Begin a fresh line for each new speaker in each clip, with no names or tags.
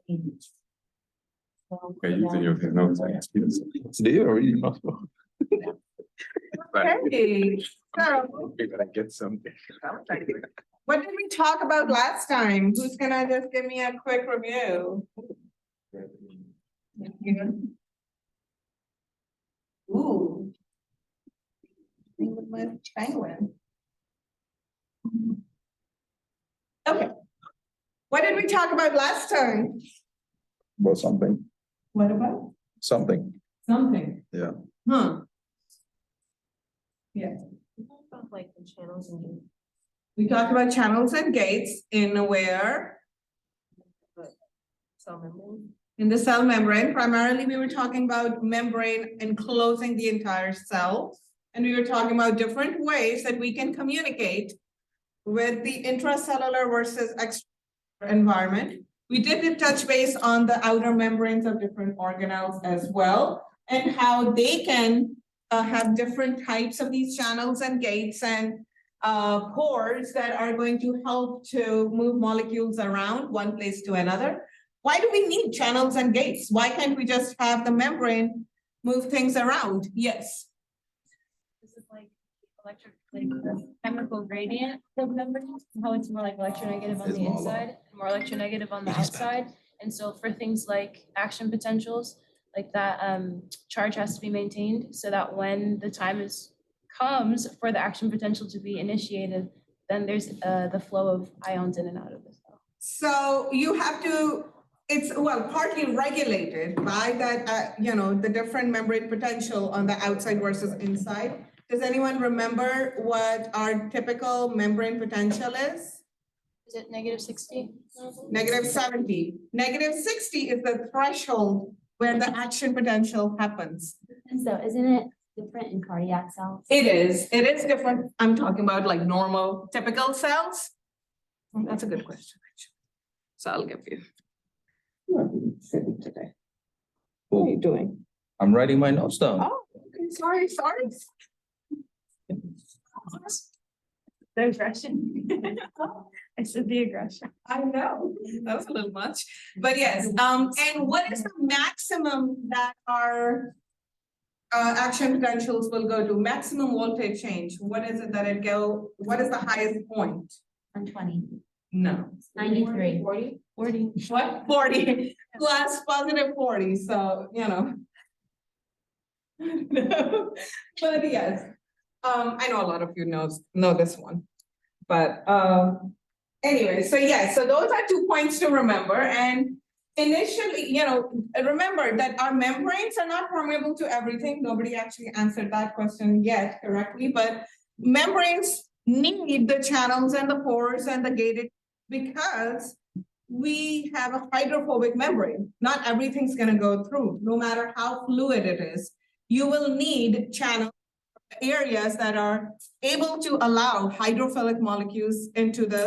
Okay, using your notes. Do you or you not?
Okay, so
We're gonna get something.
what did we talk about last time? Who's gonna just give me a quick review? Ooh. Thing with my penguin. Okay. What did we talk about last time?
About something,
What about?
something.
Something.
Yeah.
Huh. Yeah.
About like the channels and
We talked about channels and gates in where?
cell membrane.
In the cell membrane. Primarily, we were talking about membrane enclosing the entire cell. And we were talking about different ways that we can communicate with the intracellular versus extracellular environment. We did touch base on the outer membranes of different organelles as well, and how they can have different types of these channels and gates and pores that are going to help to move molecules around one place to another. Why do we need channels and gates? Why can't we just have the membrane move things around? Yes.
This is like electric, like the chemical gradient of membranes, how it's more like electronegative on
It's
the
more
inside, more electronegative on the outside. And so for things like action potentials, like that charge has to be maintained so that when the time comes for the action potential to be initiated, then there's the flow of ions in and out of the cell.
So you have to, it's partly regulated by that, the different membrane potential on the outside versus inside. Does anyone remember what our typical membrane potential is?
Is it -60?
-70. -60 is the threshold where the action potential happens.
And so isn't it different in cardiac cells?
It is different. I'm talking about like normal, typical cells. That's a good question, actually. So I'll give you. Sitting today. What are you doing?
I'm writing my notes down.
Oh, okay, sorry.
The aggression. I said the aggression.
I know, that was a little much, but yes, and what is the maximum that our action potentials will go to? Maximum voltage change, what is it that it go, what is the highest point?
120.
No.
93.
40.
What? 40 plus positive 40, so, But yes, I know a lot of you know this one, but, anyway, so yes, so those are 2 points to remember. And initially, remember that our membranes are not permeable to everything. Nobody actually answered that question yet correctly, but membranes need the channels and the pores and the gated because we have a hydrophobic membrane. Not everything's going to go through, no matter how fluid it is. You will need channels, areas that are able to allow hydrophilic molecules into the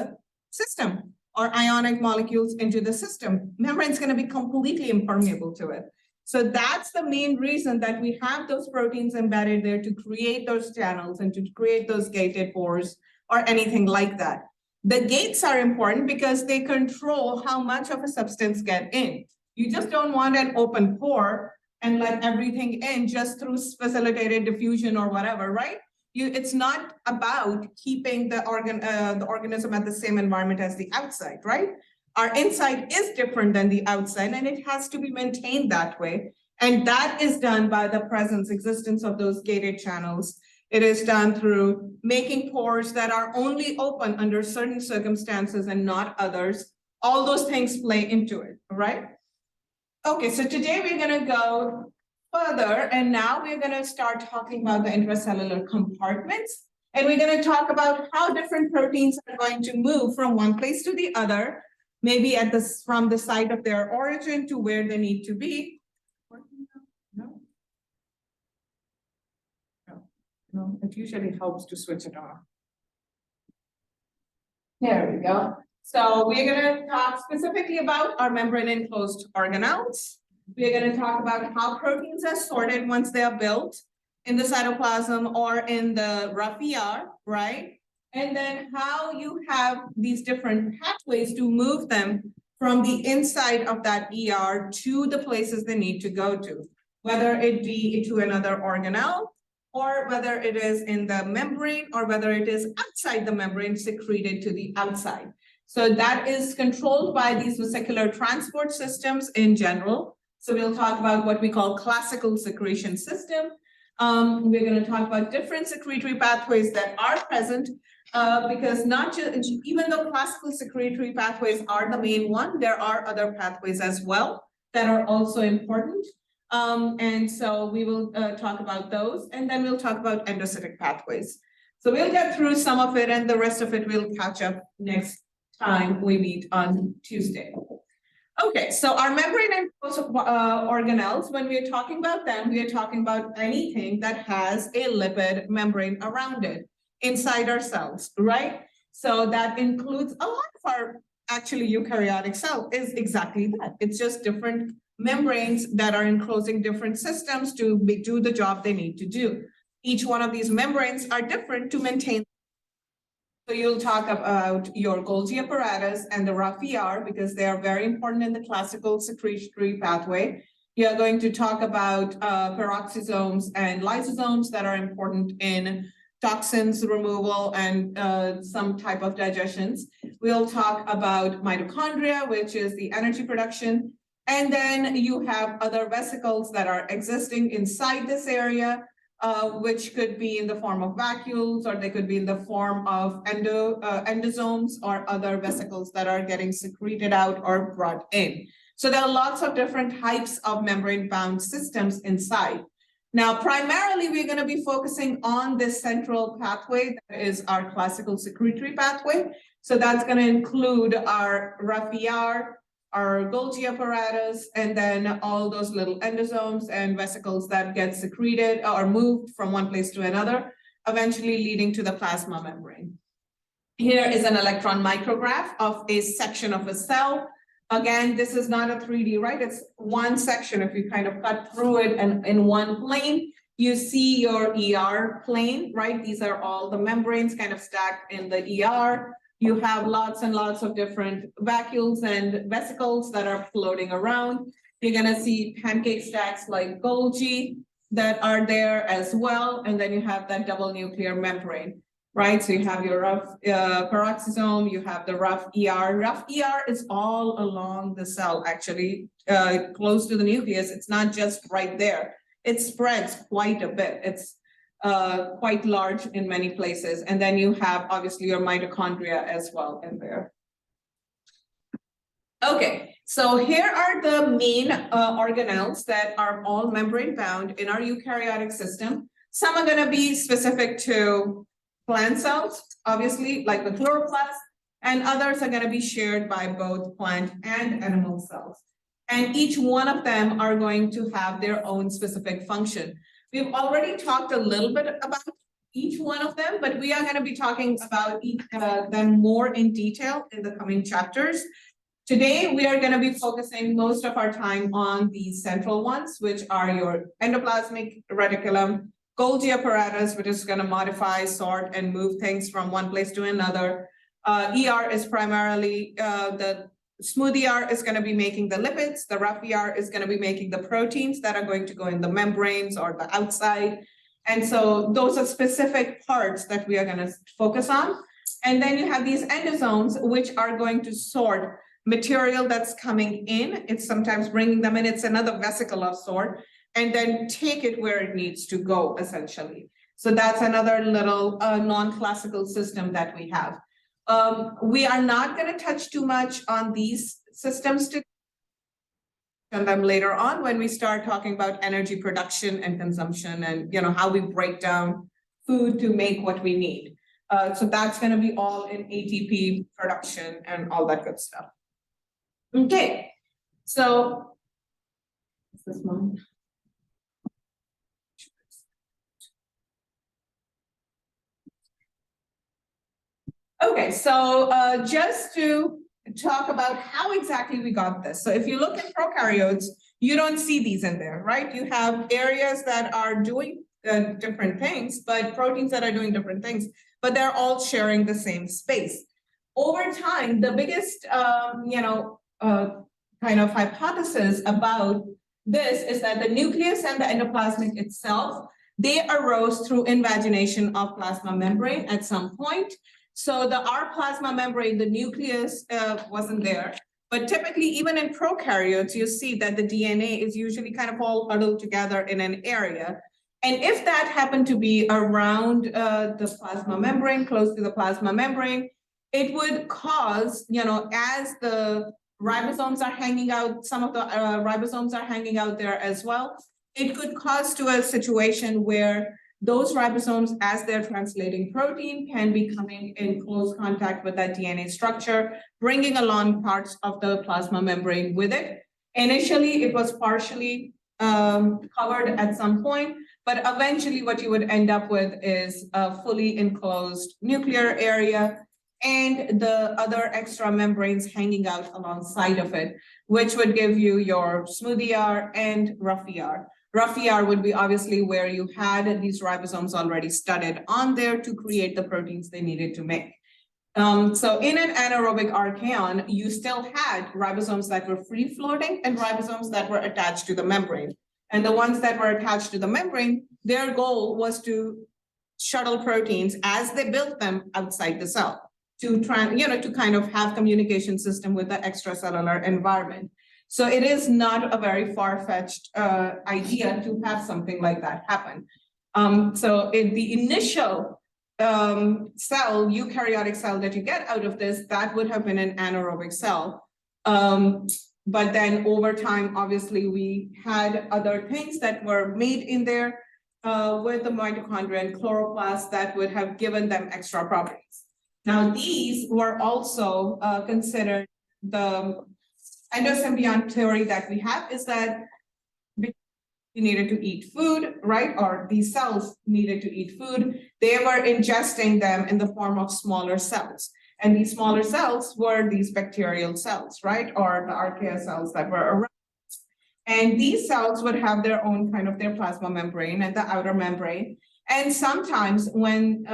system or ionic molecules into the system. Membrane is going to be completely impermeable to it. So that's the main reason that we have those proteins embedded there to create those channels and to create those gated pores or anything like that. The gates are important because they control how much of a substance get in. You just don't want an open pore and let everything in just through facilitated diffusion or whatever, right? It's not about keeping the organism at the same environment as the outside, right? Our inside is different than the outside, and it has to be maintained that way. And that is done by the existence of those gated channels. It is done through making pores that are only open under certain circumstances and not others. All those things play into it, right? Okay, so today we're going to go further, and now we're going to start talking about the intracellular compartments. And we're going to talk about how different proteins are going to move from one place to the other, maybe from the site of their origin to where they need to be. No, it usually helps to switch it on. There we go. So we're going to talk specifically about our membrane enclosed organelles. We're going to talk about how proteins are sorted once they are built in the cytoplasm or in the rough ER, right? And then how you have these different pathways to move them from the inside of that ER to the places they need to go to, whether it be to another organelle, or whether it is in the membrane, or whether it is outside the membrane secreted to the outside. So that is controlled by these vesicular transport systems in general. So we'll talk about what we call classical secretion system. We're going to talk about different secretory pathways that are present, because not just, even though classical secretory pathways are the main one, there are other pathways as well that are also important. And so we will talk about those, and then we'll talk about endocytic pathways. So we'll get through some of it, and the rest of it we'll catch up next time we meet on Tuesday. Okay, so our membrane and organelles, when we're talking about them, we are talking about anything that has a lipid membrane around it inside our cells, right? So that includes a lot of our actually eukaryotic cell is exactly that. It's just different membranes that are enclosing different systems to do the job they need to do. Each one of these membranes are different to maintain. So you'll talk about your Golgi apparatus and the rough ER because they are very important in the classical secretory pathway. You're going to talk about peroxisomes and lysosomes that are important in toxins removal and some type of digestions. We'll talk about mitochondria, which is the energy production. And then you have other vesicles that are existing inside this area, which could be in the form of vacuoles, or they could be in the form of endosomes or other vesicles that are getting secreted out or brought in. So there are lots of different types of membrane-bound systems inside. Now, primarily, we're going to be focusing on this central pathway that is our classical secretory pathway. So that's going to include our rough ER, our Golgi apparatus, and then all those little endosomes and vesicles that get secreted or moved from one place to another, eventually leading to the plasma membrane. Here is an electron micrograph of a section of a cell. Again, this is not a 3D, right? It's one section. If you kind of cut through it and in one plane, you see your ER plane, right? These are all the membranes kind of stacked in the ER. You have lots and lots of different vacuoles and vesicles that are floating around. You're gonna see pancake stacks like Golgi that are there as well. And then you have that double nuclear membrane, right? So you have your rough peroxisome, you have the rough ER. Rough ER is all along the cell, actually, close to the nucleus. It's not just right there. It spreads quite a bit. It's quite large in many places. And then you have obviously your mitochondria as well in there. Okay, so here are the main organelles that are all membrane bound in our eukaryotic system. Some are going to be specific to plant cells, obviously, like the chloroplast, and others are going to be shared by both plant and animal cells. And each one of them are going to have their own specific function. We've already talked a little bit about each one of them, but we are going to be talking about them more in detail in the coming chapters. Today, we are going to be focusing most of our time on these central ones, which are your endoplasmic reticulum, Golgi apparatus, which is going to modify, sort, and move things from one place to another. ER is primarily the smooth ER is going to be making the lipids. The rough ER is going to be making the proteins that are going to go in the membranes or the outside. And so those are specific parts that we are going to focus on. And then you have these endosomes, which are going to sort material that's coming in. It's sometimes bringing them in. It's another vesicle of sort, and then take it where it needs to go, essentially. So that's another little non-classical system that we have. We are not going to touch too much on these systems and them later on when we start talking about energy production and consumption and how we break down food to make what we need. So that's going to be all in ATP production and all that good stuff. Okay, so this one. Okay, so just to talk about how exactly we got this. So if you look at prokaryotes, you don't see these in there, right? You have areas that are doing different things, but proteins that are doing different things, but they're all sharing the same space. Over time, the biggest, kind of hypothesis about this is that the nucleus and the endoplasmic itself, they arose through invagination of plasma membrane at some point. So our plasma membrane, the nucleus wasn't there. But typically, even in prokaryotes, you see that the DNA is usually kind of all huddled together in an area. And if that happened to be around the plasma membrane, close to the plasma membrane, it would cause, as the ribosomes are hanging out, some of the ribosomes are hanging out there as well, it could cause to a situation where those ribosomes, as they're translating protein, can be coming in close contact with that DNA structure, bringing along parts of the plasma membrane with it. Initially, it was partially covered at some point, but eventually what you would end up with is a fully enclosed nuclear area and the other extra membranes hanging out alongside of it, which would give you your smooth ER and rough ER. Rough ER would be obviously where you had these ribosomes already studded on there to create the proteins they needed to make. So in an anaerobic archaeon, you still had ribosomes that were free floating and ribosomes that were attached to the membrane. And the ones that were attached to the membrane, their goal was to shuttle proteins as they built them outside the cell to kind of have communication system with the extracellular environment. So it is not a very far-fetched idea to have something like that happen. So in the initial cell, eukaryotic cell that you get out of this, that would have been an anaerobic cell. But then over time, obviously, we had other things that were made in there with the mitochondria and chloroplasts that would have given them extra properties. Now, these were also considered the endosymbiont theory that we have is that you needed to eat food, right? Or these cells needed to eat food. They were ingesting them in the form of smaller cells. And these smaller cells were these bacterial cells, right? Or the archaea cells that were around. And these cells would have their own kind of their plasma membrane and the outer membrane. And sometimes when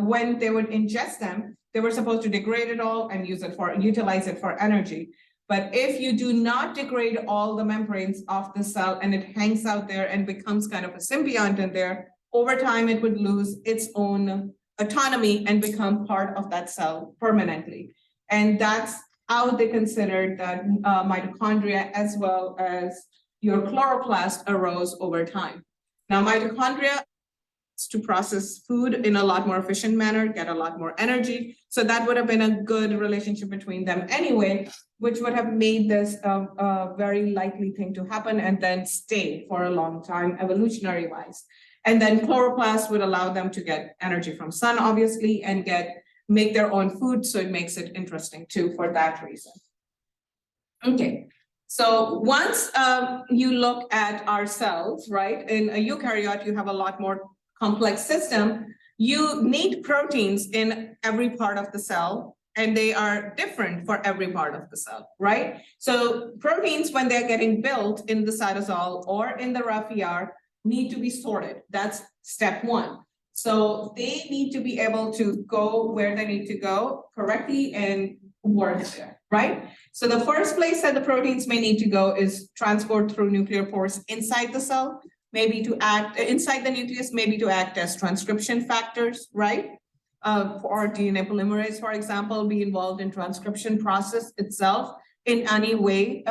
when they would ingest them, they were supposed to degrade it all and utilize it for energy. But if you do not degrade all the membranes of the cell and it hangs out there and becomes kind of a symbiont in there, over time it would lose its own autonomy and become part of that cell permanently. And that's how they considered that mitochondria as well as your chloroplast arose over time. Now, mitochondria to process food in a lot more efficient manner, get a lot more energy. So that would have been a good relationship between them anyway, which would have made this a very likely thing to happen and then stay for a long time, evolutionary wise. And then chloroplasts would allow them to get energy from sun, obviously, and make their own food. So it makes it interesting too for that reason. Okay. So once you look at our cells, right, in a eukaryote, you have a lot more complex system. You need proteins in every part of the cell, and they are different for every part of the cell, right? So proteins, when they're getting built in the cytosol or in the rough ER, need to be sorted. That's step one. So they need to be able to go where they need to go correctly and work there, right? So the first place that the proteins may need to go is transport through nuclear pores inside the cell, maybe to act inside the nucleus, maybe to act as transcription factors, right? For DNA polymerase, for example, be involved in transcription process itself in any way,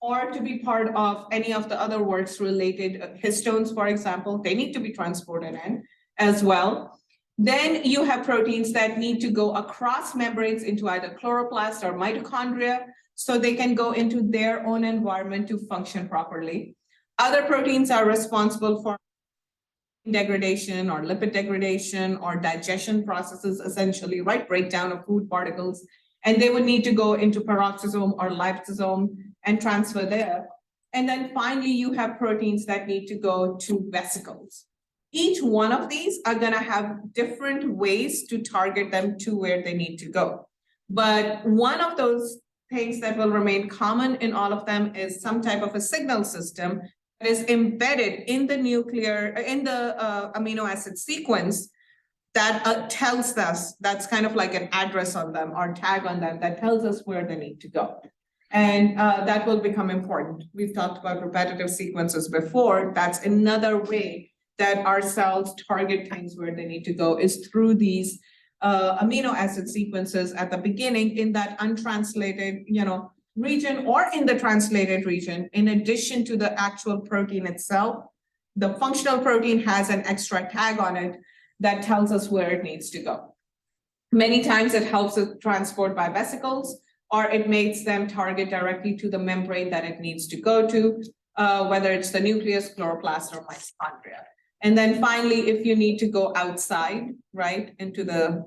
or to be part of any of the other works related histones, for example, they need to be transported in as well. Then you have proteins that need to go across membranes into either chloroplast or mitochondria, so they can go into their own environment to function properly. Other proteins are responsible for degradation or lipid degradation or digestion processes, essentially, right? Breakdown of food particles. And they would need to go into peroxisome or lysosome and transfer there. And then finally, you have proteins that need to go to vesicles. Each one of these are going to have different ways to target them to where they need to go. But one of those things that will remain common in all of them is some type of a signal system that is embedded in the amino acid sequence that tells us, that's kind of like an address on them or tag on them that tells us where they need to go. And that will become important. We've talked about repetitive sequences before. That's another way that our cells target things where they need to go is through these amino acid sequences at the beginning in that untranslated, region or in the translated region, in addition to the actual protein itself. The functional protein has an extra tag on it that tells us where it needs to go. Many times it helps it transport by vesicles, or it makes them target directly to the membrane that it needs to go to, whether it's the nucleus, chloroplast, or mitochondria. And then finally, if you need to go outside, right, into the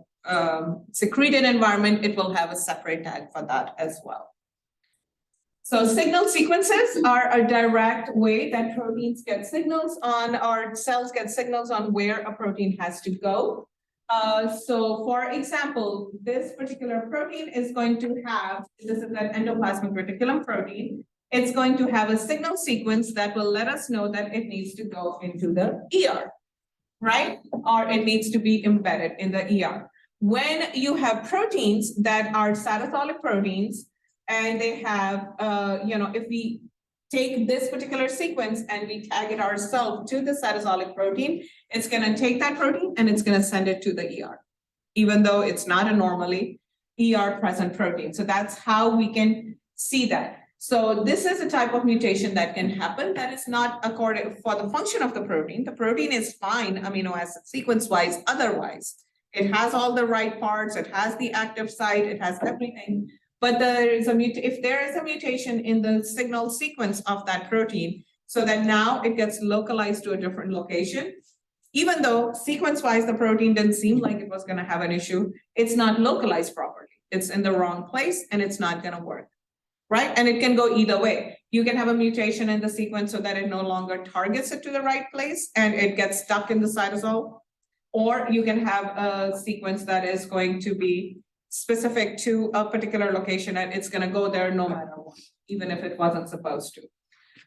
secreted environment, it will have a separate tag for that as well. So signal sequences are a direct way that proteins get signals on, or cells get signals on where a protein has to go. So for example, this particular protein is going to have, this is an endoplasmic reticulum protein. It's going to have a signal sequence that will let us know that it needs to go into the ER, right? Or it needs to be embedded in the ER. When you have proteins that are cytosolic proteins, and they have, if we take this particular sequence and we tag it ourselves to the cytosolic protein, it's gonna take that protein and it's gonna send it to the ER, even though it's not a normally ER present protein. So that's how we can see that. So this is a type of mutation that can happen that is not according for the function of the protein. The protein is fine amino acid sequence wise, otherwise. It has all the right parts, it has the active site, it has everything. But there is if there is a mutation in the signal sequence of that protein, so that now it gets localized to a different location, even though sequence-wise the protein didn't seem like it was going to have an issue, it's not localized properly. It's in the wrong place and it's not going to work, right? And it can go either way. You can have a mutation in the sequence so that it no longer targets it to the right place and it gets stuck in the cytosol, or you can have a sequence that is going to be specific to a particular location and it's going to go there no matter what, even if it wasn't supposed to.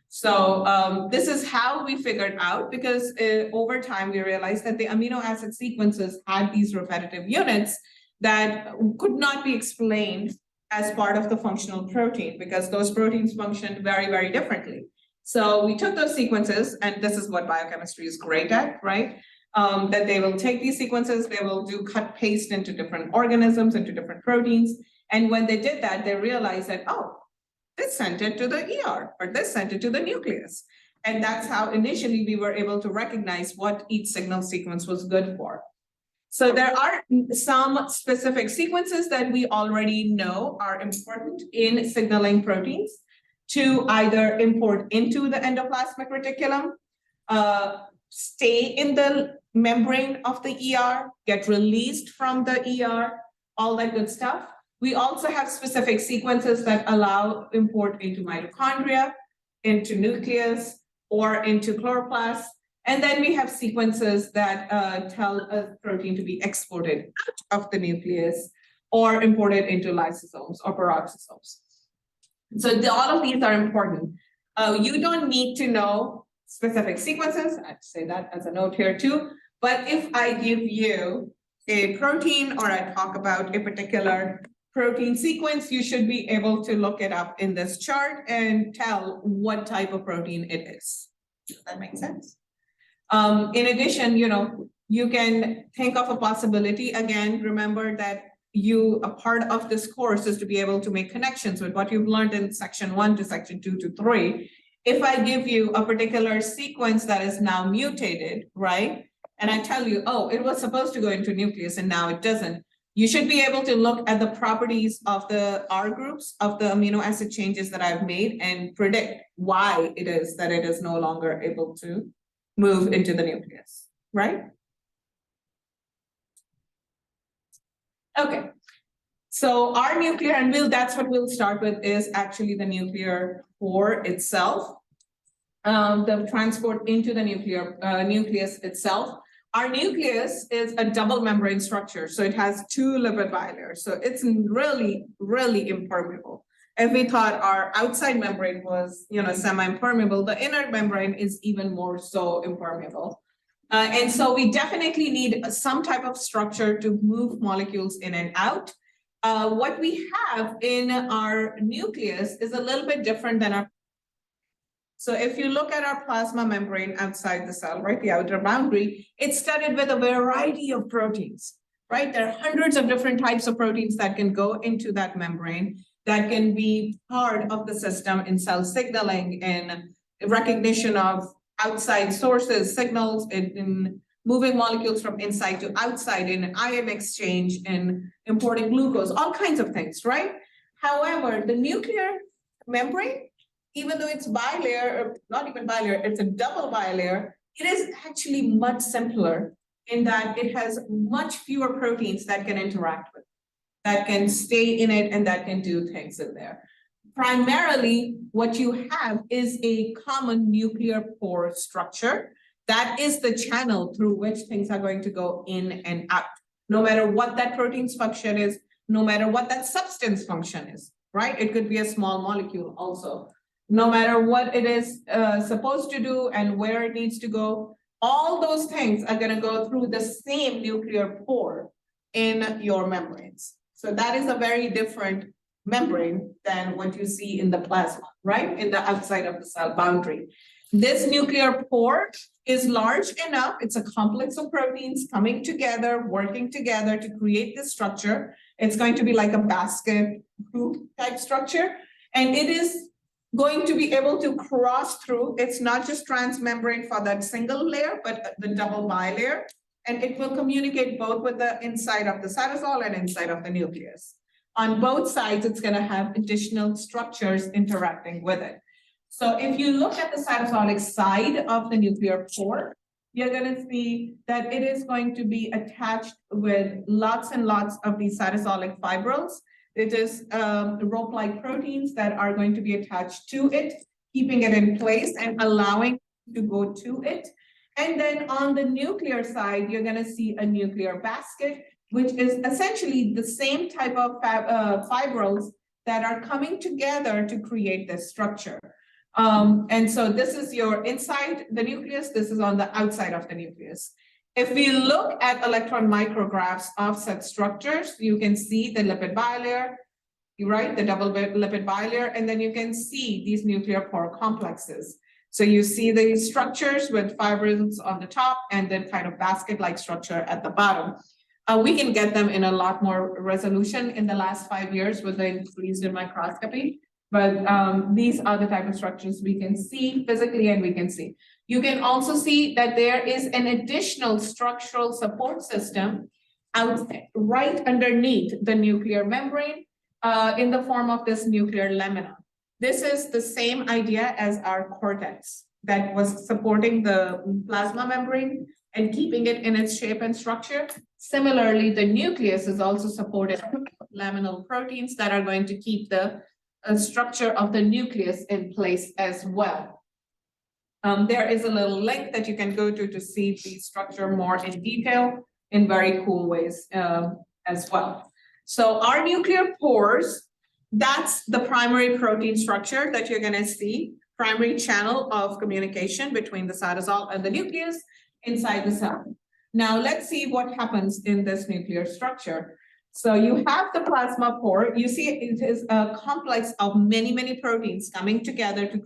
So this is how we figured out, because over time we realized that the amino acid sequences had these repetitive units that could not be explained as part of the functional protein, because those proteins functioned very, very differently. So we took those sequences, and this is what biochemistry is great at, right? That they will take these sequences, they will do cut paste into different organisms, into different proteins. And when they did that, they realized that, oh, this sent it to the ER, or this sent it to the nucleus. And that's how initially we were able to recognize what each signal sequence was good for. So there are some specific sequences that we already know are important in signaling proteins to either import into the endoplasmic reticulum, stay in the membrane of the ER, get released from the ER, all that good stuff. We also have specific sequences that allow import into mitochondria, into nucleus, or into chloroplast. And then we have sequences that tell a protein to be exported out of the nucleus or imported into lysosomes or peroxisomes. So all of these are important. You don't need to know specific sequences. I'd say that as a note here too. But if I give you a protein or I talk about a particular protein sequence, you should be able to look it up in this chart and tell what type of protein it is. Does that make sense? In addition, you can think of a possibility. Again, remember that a part of this course is to be able to make connections with what you've learned in section 1 to section 2 to 3. If I give you a particular sequence that is now mutated, right? And I tell you, oh, it was supposed to go into nucleus and now it doesn't. You should be able to look at the properties of the R groups of the amino acid changes that I've made and predict why it is that it is no longer able to move into the nucleus, right? Okay, so our nuclear, and that's what we'll start with, is actually the nuclear core itself, the transport into the nucleus itself. Our nucleus is a double membrane structure, so it has 2 lipid bilayers, so it's really, really impermeable. If we thought our outside membrane was, semi-impermeable, the inner membrane is even more so impermeable. And so we definitely need some type of structure to move molecules in and out. What we have in our nucleus is a little bit different than our. So if you look at our plasma membrane outside the cell, right, the outer boundary, it's studded with a variety of proteins, right? There are hundreds of different types of proteins that can go into that membrane that can be part of the system in cell signaling and recognition of outside sources, signals in moving molecules from inside to outside in ion exchange and importing glucose, all kinds of things, right? However, the nuclear membrane, even though it's bilayer, or not even bilayer, it's a double bilayer, it is actually much simpler in that it has much fewer proteins that can interact with, that can stay in it and that can do things in there. Primarily, what you have is a common nuclear pore structure. That is the channel through which things are going to go in and out, no matter what that protein's function is, no matter what that substance function is, right? It could be a small molecule also. No matter what it is supposed to do and where it needs to go, all those things are going to go through the same nuclear pore in your membranes. So that is a very different membrane than what you see in the plasma, right? In the outside of the cell boundary. This nuclear pore is large enough, it's a complex of proteins coming together, working together to create this structure. It's going to be like a basket group type structure, and it is going to be able to cross through. It's not just transmembrane for that single layer, but the double bilayer, and it will communicate both with the inside of the cytosol and inside of the nucleus. On both sides, it's going to have additional structures interacting with it. So if you look at the cytosolic side of the nuclear pore, you're going to see that it is going to be attached with lots and lots of these cytosolic fibrils. It is rope-like proteins that are going to be attached to it, keeping it in place and allowing it to go to it. And then on the nuclear side, you're going to see a nuclear basket, which is essentially the same type of fibrils that are coming together to create this structure. And so this is your inside the nucleus, this is on the outside of the nucleus. If we look at electron micrographs of such structures, you can see the lipid bilayer, right, the double lipid bilayer, and then you can see these nuclear pore complexes. So you see these structures with fibrils on the top and then kind of basket-like structure at the bottom. We can get them in a lot more resolution in the last 5 years with the increase in microscopy. But these are the type of structures we can see physically and we can see. You can also see that there is an additional structural support system out right underneath the nuclear membrane in the form of this nuclear lamina. This is the same idea as our cortex that was supporting the plasma membrane and keeping it in its shape and structure. Similarly, the nucleus is also supported by laminal proteins that are going to keep the structure of the nucleus in place as well. There is a little link that you can go to see the structure more in detail in very cool ways as well. So our nuclear pores, that's the primary protein structure that you're going to see, primary channel of communication between the cytosol and the nucleus inside the cell. Now let's see what happens in this nuclear structure. So you have the plasma pore. You see it is a complex of many, many proteins coming together to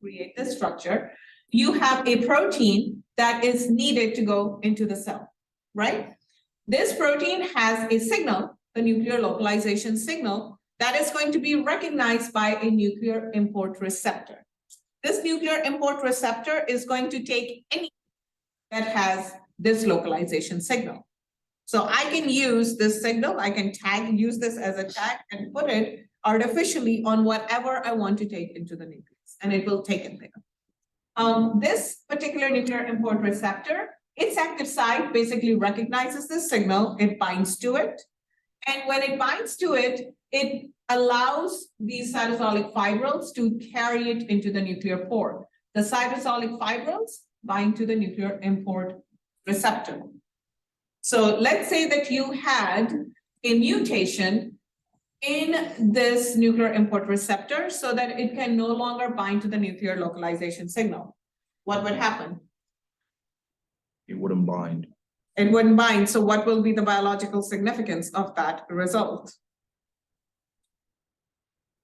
create this structure. You have a protein that is needed to go into the cell, right? This protein has a signal, the nuclear localization signal, that is going to be recognized by a nuclear import receptor. This nuclear import receptor is going to take any that has this localization signal. So I can use this signal, I can use this as a tag and put it artificially on whatever I want to take into the nucleus, and it will take it there. This particular nuclear import receptor, its active site basically recognizes this signal, it binds to it, and when it binds to it, it allows these cytosolic fibrils to carry it into the nuclear pore. The cytosolic fibrils bind to the nuclear import receptor. So let's say that you had a mutation in this nuclear import receptor so that it can no longer bind to the nuclear localization signal. What would happen?
It wouldn't bind.
It wouldn't bind, so what will be the biological significance of that result?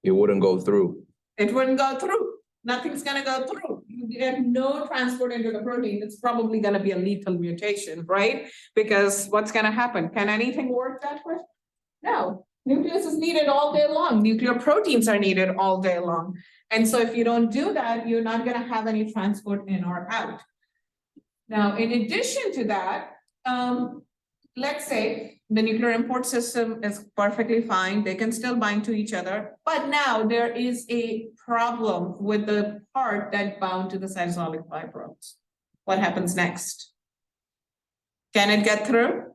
It wouldn't go through.
It wouldn't go through. Nothing's gonna go through. You get no transport into the protein. It's probably gonna be a lethal mutation, right? Because what's gonna happen? Can anything work that way? No. Nucleus is needed all day long. Nuclear proteins are needed all day long. And so if you don't do that, you're not gonna have any transport in or out. Now, in addition to that, let's say the nuclear import system is perfectly fine. They can still bind to each other. But now there is a problem with the part that bound to the cytosolic fibrils. What happens next? Can it get through?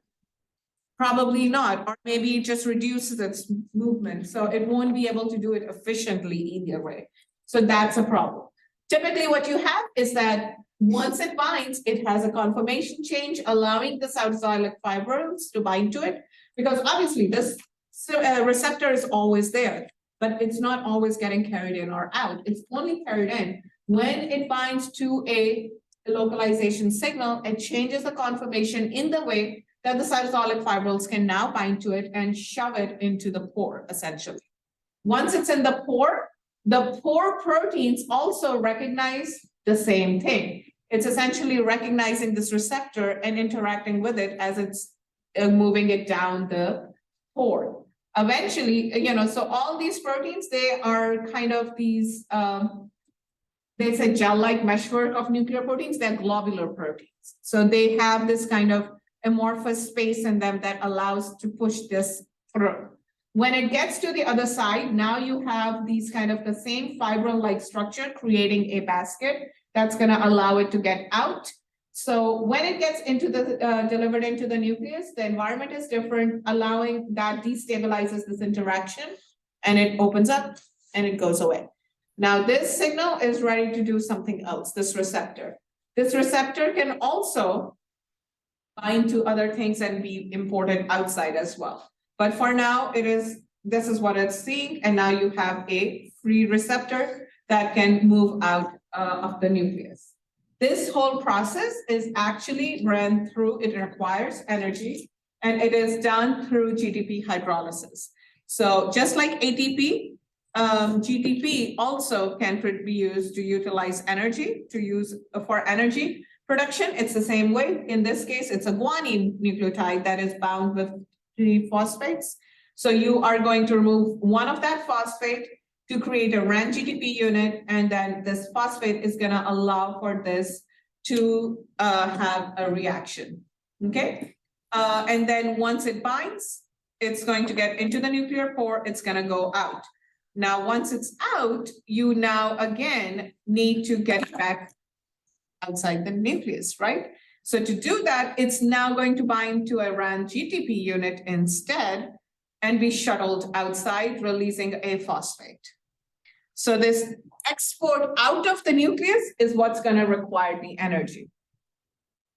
Probably not, or maybe it just reduces its movement. So it won't be able to do it efficiently either way. So that's a problem. Typically what you have is that once it binds, it has a conformation change, allowing the cytosolic fibrils to bind to it, because obviously this receptor is always there, but it's not always getting carried in or out. It's only carried in when it binds to a localization signal. It changes the conformation in the way that the cytosolic fibrils can now bind to it and shove it into the pore, essentially. Once it's in the pore proteins also recognize the same thing. It's essentially recognizing this receptor and interacting with it as it's moving it down the pore. Eventually, so all these proteins, they are kind of these, there's a gel-like meshwork of nuclear proteins. They're globular proteins. So they have this kind of amorphous space in them that allows to push this through. When it gets to the other side, now you have these kind of the same fibril-like structure creating a basket that's going to allow it to get out. So when it gets into the delivered into the nucleus, the environment is different, allowing that destabilizes this interaction, and it opens up and it goes away. Now this signal is ready to do something else, this receptor. This receptor can also bind to other things and be imported outside as well. But for now, this is what it's seeing, and now you have a free receptor that can move out of the nucleus. This whole process is actually run through, it requires energy, and it is done through GTP hydrolysis. So just like ATP, GTP also can be used to utilize energy, for energy production. It's the same way. In this case, it's a guanine nucleotide that is bound with 3 phosphates. So you are going to remove one of that phosphate to create a RAN GTP unit, and then this phosphate is going to allow for this to have a reaction. Okay, and then once it binds, it's going to get into the nuclear pore. It's going to go out. Now, once it's out, you now again need to get back outside the nucleus, right? So to do that, it's now going to bind to a RAN GTP unit instead and be shuttled outside, releasing a phosphate. So this export out of the nucleus is what's going to require the energy.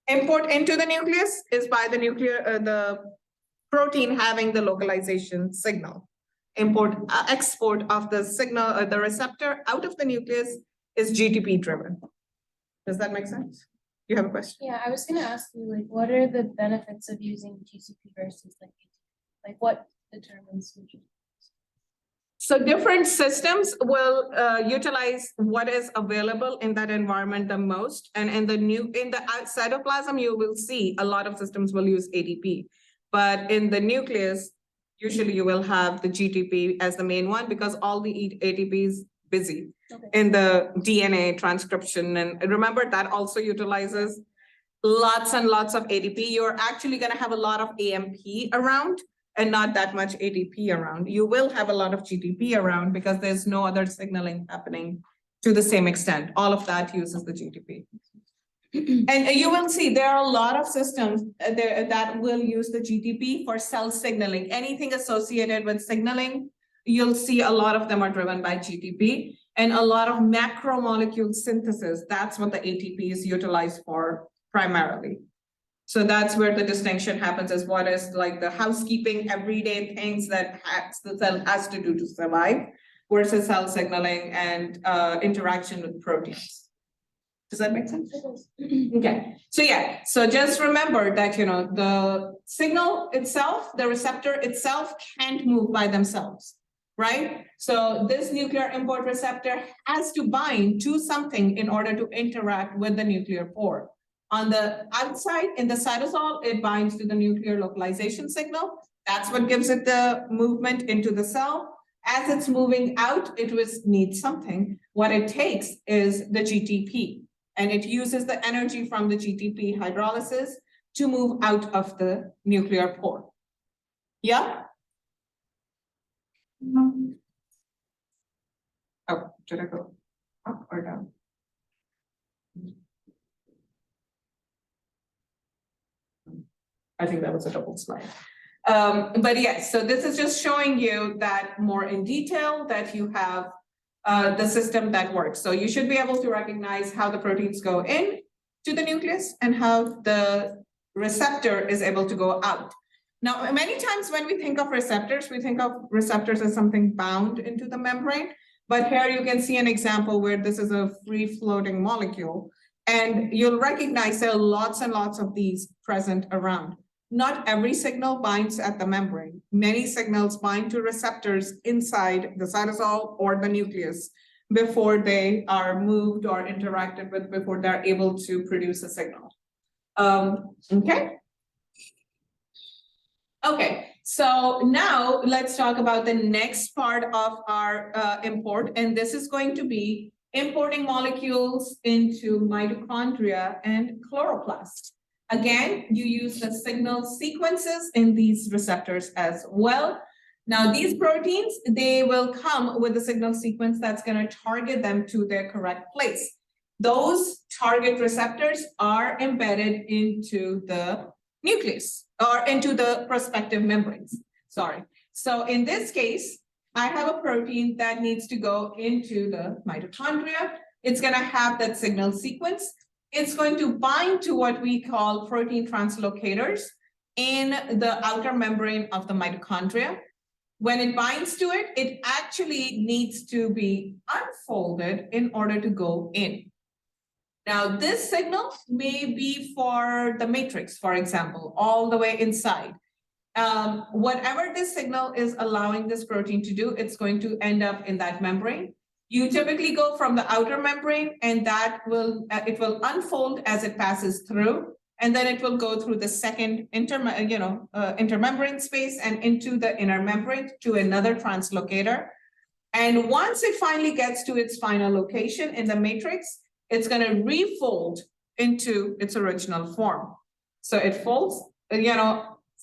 Import into the nucleus is by the protein having the localization signal. Export of the signal, the receptor out of the nucleus is GTP driven. Does that make sense? You have a question?
Yeah, I was gonna ask you, like, what are the benefits of using GCP versus like ATP? Like, what determines which?
So different systems will utilize what is available in that environment the most. And in the cytoplasm, you will see a lot of systems will use ATP. But in the nucleus, usually you will have the GTP as the main one because all the ATP is busy in the DNA transcription. And remember that also utilizes lots and lots of ATP. You're actually going to have a lot of AMP around and not that much ATP around. You will have a lot of GTP around because there's no other signaling happening to the same extent. All of that uses the GTP. And you will see there are a lot of systems that will use the GTP for cell signaling. Anything associated with signaling, you'll see a lot of them are driven by GTP, and a lot of macromolecule synthesis. That's what the ATP is utilized for primarily. So that's where the distinction happens, is what is like the housekeeping, everyday things that the cell has to do to survive versus cell signaling and interaction with proteins. Does that make sense? Okay, so yeah, so just remember that, the signal itself, the receptor itself can't move by themselves, right? So this nuclear import receptor has to bind to something in order to interact with the nuclear pore. On the outside, in the cytosol, it binds to the nuclear localization signal. That's what gives it the movement into the cell. As it's moving out, it needs something. What it takes is the GTP, and it uses the energy from the GTP hydrolysis to move out of the nuclear pore. Yeah? Oh, did I go up or down? I think that was a double slide. But yes, so this is just showing you that more in detail that you have the system that works. So you should be able to recognize how the proteins go in to the nucleus and how the receptor is able to go out. Now, many times when we think of receptors as something bound into the membrane, but here you can see an example where this is a free-floating molecule, and you'll recognize there are lots and lots of these present around. Not every signal binds at the membrane. Many signals bind to receptors inside the cytosol or the nucleus before they are moved or interacted with, before they're able to produce a signal. Okay. Okay, so now let's talk about the next part of our import, and this is going to be importing molecules into mitochondria and chloroplast. Again, you use the signal sequences in these receptors as well. Now, these proteins, they will come with a signal sequence that's going to target them to their correct place. Those target receptors are embedded into the nucleus or into the prospective membranes. Sorry. So in this case, I have a protein that needs to go into the mitochondria. It's going to have that signal sequence. It's going to bind to what we call protein translocators in the outer membrane of the mitochondria. When it binds to it, it actually needs to be unfolded in order to go in. Now, this signal may be for the matrix, for example, all the way inside. Whatever this signal is allowing this protein to do, it's going to end up in that membrane. You typically go from the outer membrane, and that will it will unfold as it passes through, and then it will go through the second intermembrane space and into the inner membrane to another translocator. And once it finally gets to its final location in the matrix, it's going to refold into its original form. So it folds,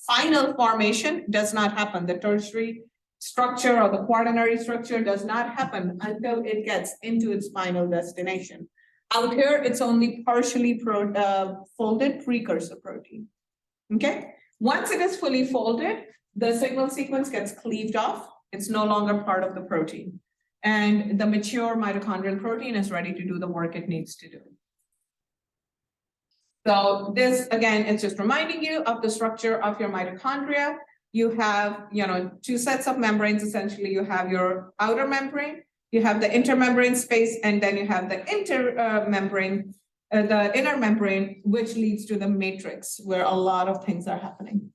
final formation does not happen. The tertiary structure or the quaternary structure does not happen until it gets into its final destination. Out here, it's only partially folded precursor protein. Okay, once it is fully folded, the signal sequence gets cleaved off. It's no longer part of the protein. And the mature mitochondrial protein is ready to do the work it needs to do. So this, again, is just reminding you of the structure of your mitochondria. You have, two sets of membranes. Essentially, you have your outer membrane, you have the intermembrane space, and then you have the the inner membrane, which leads to the matrix, where a lot of things are happening.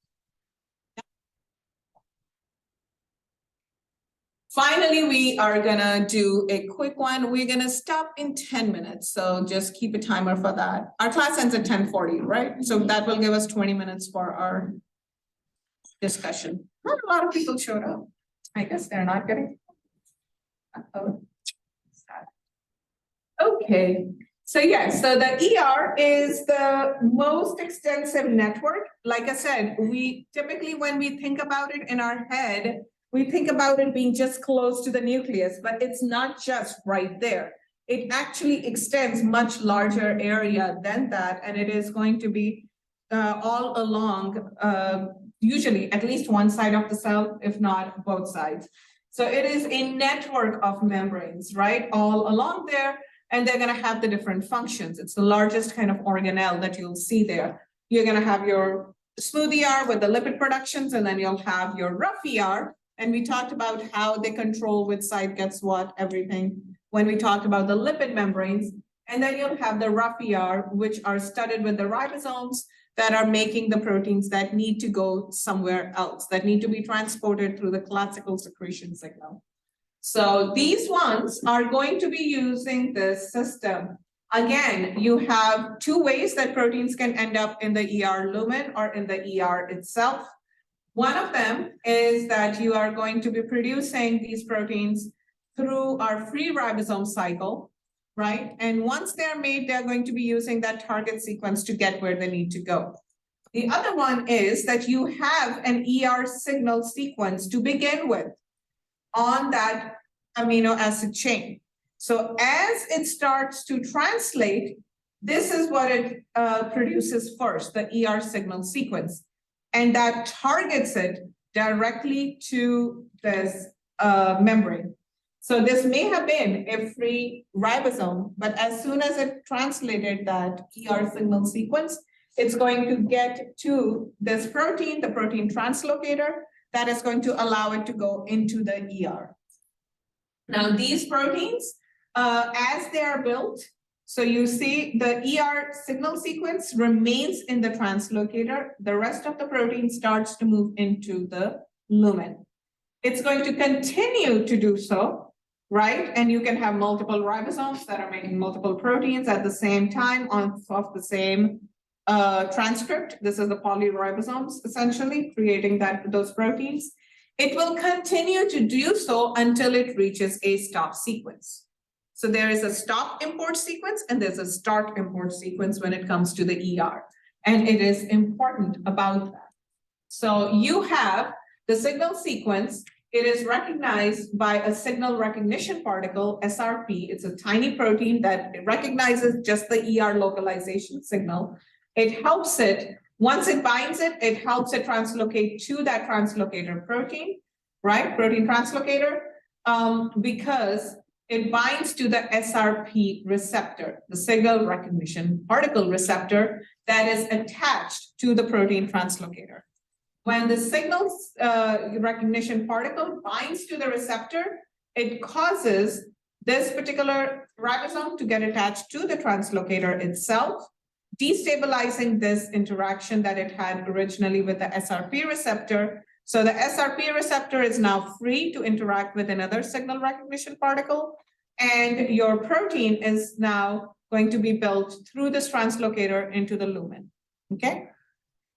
Finally, we are gonna do a quick one. We're gonna stop in 10 minutes. So just keep a timer for that. Our class ends at 10:40, right? So that will give us 20 minutes for our discussion. Not a lot of people showed up. I guess they're not getting. Okay. So yes, so the ER is the most extensive network. Like I said, we typically, when we think about it in our head, we think about it being just close to the nucleus, but it's not just right there. It actually extends much larger area than that, and it is going to be all along, usually at least one side of the cell, if not both sides. So it is a network of membranes, right, all along there, and they're gonna have the different functions. It's the largest kind of organelle that you'll see there. You're gonna have your smooth ER with the lipid productions, and then you'll have your rough ER. And we talked about how they control which side gets what, everything. When we talked about the lipid membranes, And then you'll have the rough ER, which are studded with the ribosomes that are making the proteins that need to go somewhere else, that need to be transported through the classical secretion signal. So these ones are going to be using this system. Again, you have two ways that proteins can end up in the ER lumen or in the ER itself. One of them is that you are going to be producing these proteins through our free ribosome cycle, right? And once they're made, they're going to be using that target sequence to get where they need to go. The other one is that you have an ER signal sequence to begin with on that amino acid chain. So as it starts to translate, this is what it produces first, the ER signal sequence. And that targets it directly to this membrane. So this may have been a free ribosome, but as soon as it translated that ER signal sequence, it's going to get to this protein, the protein translocator, that is going to allow it to go into the ER. Now these proteins, as they are built, so you see the ER signal sequence remains in the translocator. The rest of the protein starts to move into the lumen. It's going to continue to do so, right? And you can have multiple ribosomes that are making multiple proteins at the same time on of the same transcript. This is the polyribosomes essentially creating those proteins. It will continue to do so until it reaches a stop sequence. So there is a stop import sequence and there's a start import sequence when it comes to the ER. And it is important about that. So you have the signal sequence. It is recognized by a signal recognition particle, SRP. It's a tiny protein that recognizes just the ER localization signal. It helps it, once it binds it, it helps it translocate to that translocator protein, right? Protein translocator, because it binds to the SRP receptor, the signal recognition particle receptor that is attached to the protein translocator. When the signal recognition particle binds to the receptor, it causes this particular ribosome to get attached to the translocator itself, destabilizing this interaction that it had originally with the SRP receptor. So the SRP receptor is now free to interact with another signal recognition particle, and your protein is now going to be built through this translocator into the lumen, okay?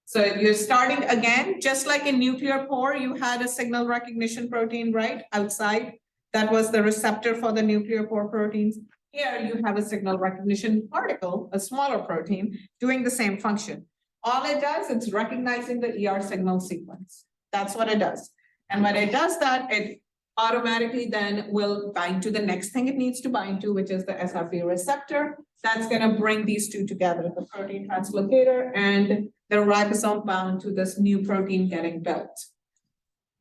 So you're starting again, just like in nuclear pore, you had a signal recognition protein, right, outside. That was the receptor for the nuclear pore proteins. Here you have a signal recognition particle, a smaller protein, doing the same function. All it does, it's recognizing the ER signal sequence. That's what it does. And when it does that, it automatically then will bind to the next thing it needs to bind to, which is the SRP receptor. That's going to bring these two together, the protein translocator and the ribosome bound to this new protein getting built.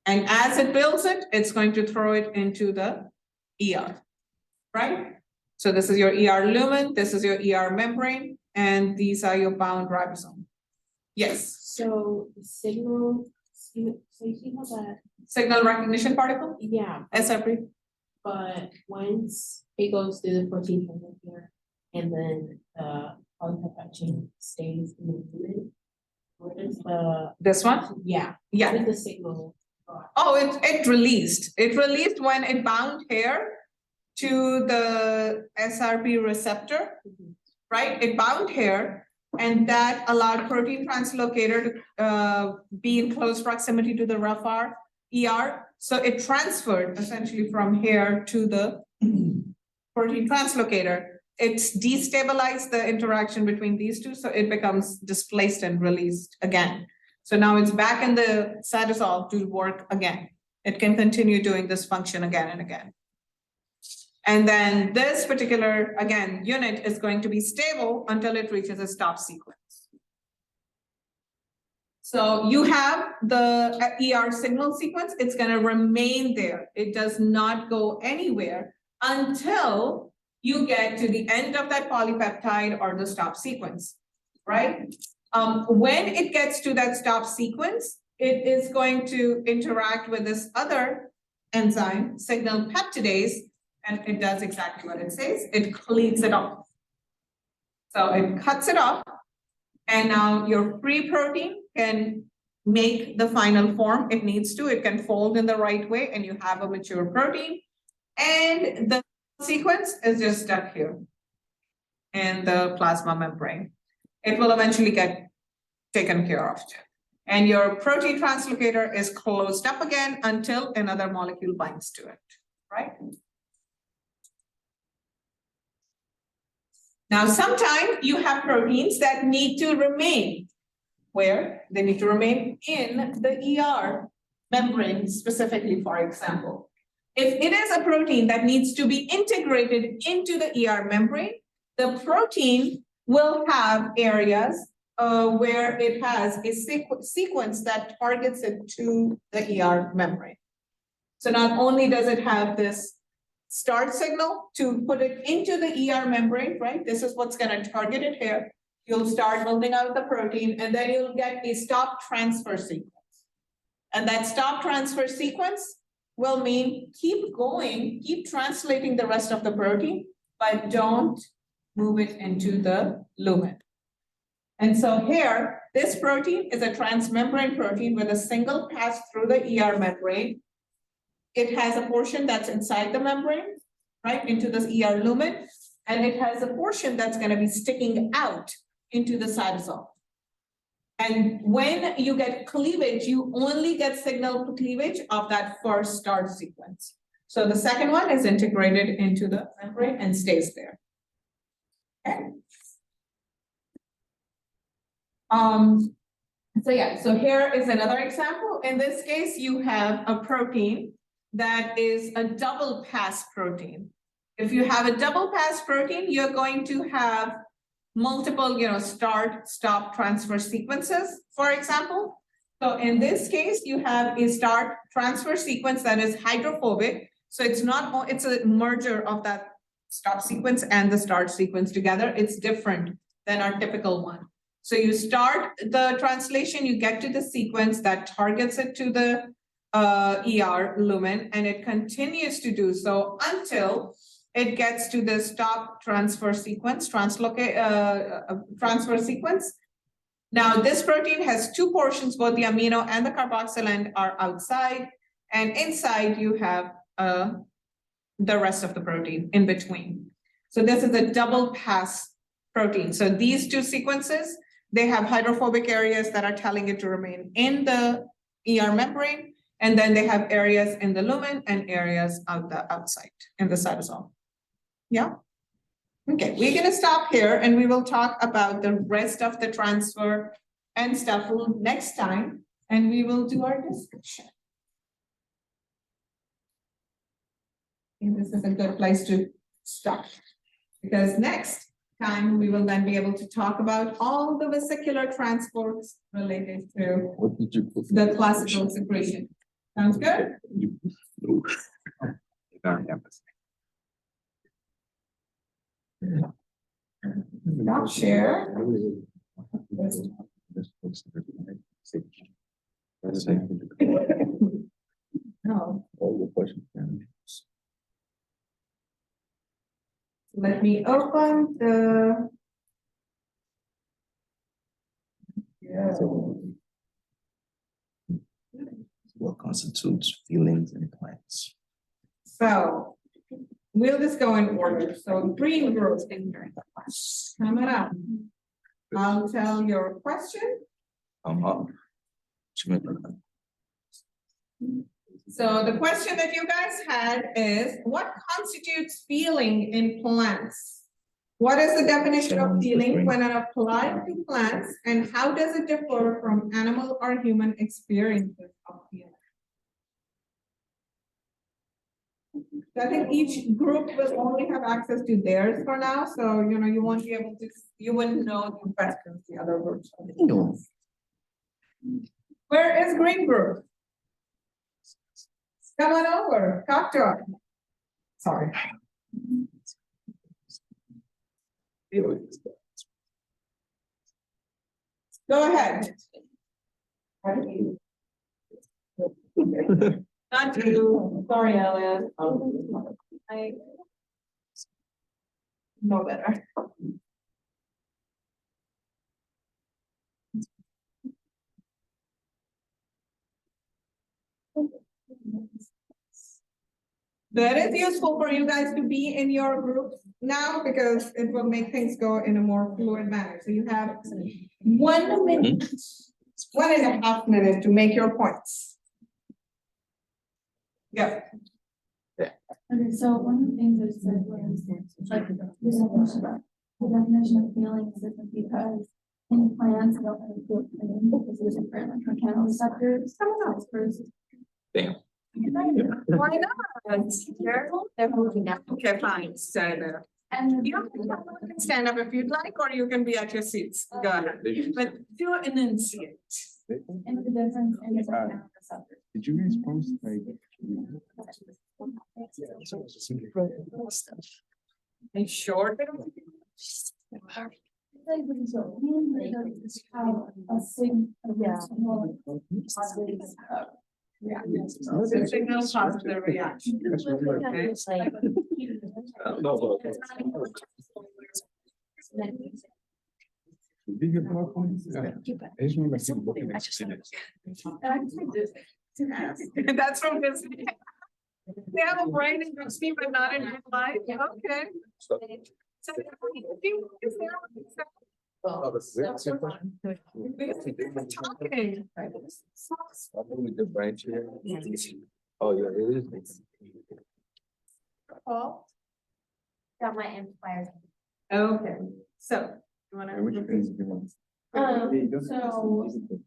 And as it builds it, it's going to throw it into the ER, right? So this is your ER lumen, this is your ER membrane, and these are your bound ribosome. Yes.
So the signal, so you see how that,
Signal recognition particle,
yeah,
SRP.
but once it goes through the protein translocator and then the polypeptide chain stays in the lumen, where does the,
This one?
yeah,
Yeah.
where does the signal go?
Oh, it released. It released when it bound here to the SRP receptor, right? It bound here, and that allowed protein translocator to be in close proximity to the rough ER. So it transferred essentially from here to the protein translocator. It's destabilized the interaction between these two, so it becomes displaced and released again. So now it's back in the cytosol to work again. It can continue doing this function again and again. And then this particular, again, unit is going to be stable until it reaches a stop sequence. So you have the ER signal sequence, it's going to remain there. It does not go anywhere until you get to the end of that polypeptide or the stop sequence, right? When it gets to that stop sequence, it is going to interact with this other enzyme, signal peptidase, and it does exactly what it says. It cleans it off. So it cuts it off. And now your free protein can make the final form it needs to. It can fold in the right way and you have a mature protein. And the sequence is just stuck here in the plasma membrane. It will eventually get taken care of. And your protein translocator is closed up again until another molecule binds to it, right? Now, sometimes you have proteins that need to remain where they need to remain in the ER membrane specifically, for example. If it is a protein that needs to be integrated into the ER membrane, the protein will have areas where it has a sequence that targets it to the ER membrane. So not only does it have this start signal to put it into the ER membrane, right? This is what's going to target it here. You'll start building out the protein and then you'll get a stop transfer sequence. And that stop transfer sequence will mean keep going, keep translating the rest of the protein, but don't move it into the lumen. And so here, this protein is a transmembrane protein with a single pass through the ER membrane. It has a portion that's inside the membrane, right, into the ER lumen, and it has a portion that's going to be sticking out into the cytosol. And when you get cleavage, you only get signal cleavage of that first start sequence. So the second one is integrated into the membrane and stays there. Okay. So here is another example. In this case, you have a protein that is a double pass protein. If you have a double pass protein, you're going to have multiple, start, stop, transfer sequences, for example. So in this case, you have a start transfer sequence that is hydrophobic. So it's a merger of that stop sequence and the start sequence together. It's different than our typical one. So you start the translation, you get to the sequence that targets it to the ER lumen, and it continues to do so until it gets to the stop transfer sequence, transfer sequence. Now, this protein has two portions, both the amino and the carboxyl end are outside, and inside you have the rest of the protein in between. So this is a double pass protein. So these two sequences, they have hydrophobic areas that are telling it to remain in the ER membrane, and then they have areas in the lumen and areas outside in the cytosol. Yeah. Okay, we're going to stop here and we will talk about the rest of the transfer and stuff next time, and we will do our discussion. And this is a good place to stop, because next time we will then be able to talk about all the vesicular transports related to
What did you put?
the classical secretion. Sounds good? Stop share. No. Let me open the. Yeah.
What constitutes feelings in plants?
So we'll just go in order. So green group in here. Coming up. I'll tell your question. So the question that you guys had is, what constitutes feeling in plants? What is the definition of feeling when applied to plants, and how does it differ from animal or human experiences of feeling? So I think each group will only have access to theirs for now, so you won't be able to, you wouldn't know the questions the other groups. Where is green group? Come on over, talk to us. Sorry. Go ahead. Not you. Sorry, Elliot. I know better. That is useful for you guys to be in your groups now because it will make things go in a more fluid manner. So you have 1 minute, 1.5 minutes to make your points. Yeah.
Okay, so one of the things I said was, like, the definition of feelings is because in plants, they don't have a feel feeling because there's different like mechanical receptors.
Damn.
Why not?
They're moving now.
Okay, fine, stand up.
And
You can stand up if you'd like, or you can be at your seats. Go ahead. But do enunciate.
and the difference in the mechanical receptors.
Did you guys post like?
In short.
How a
Signal positive reaction.
Did you get more points? Yeah. I just remember seeing looking at it.
That's from Disney. They have a brain in Disney, but not in real life. Okay. So, is there
Oh, that's it. That's your question?
talking?
With the branch here. Oh, yeah, it is.
Paul?
Got my amplifier.
Okay, so. You
And
wanna?
which things do you want?
So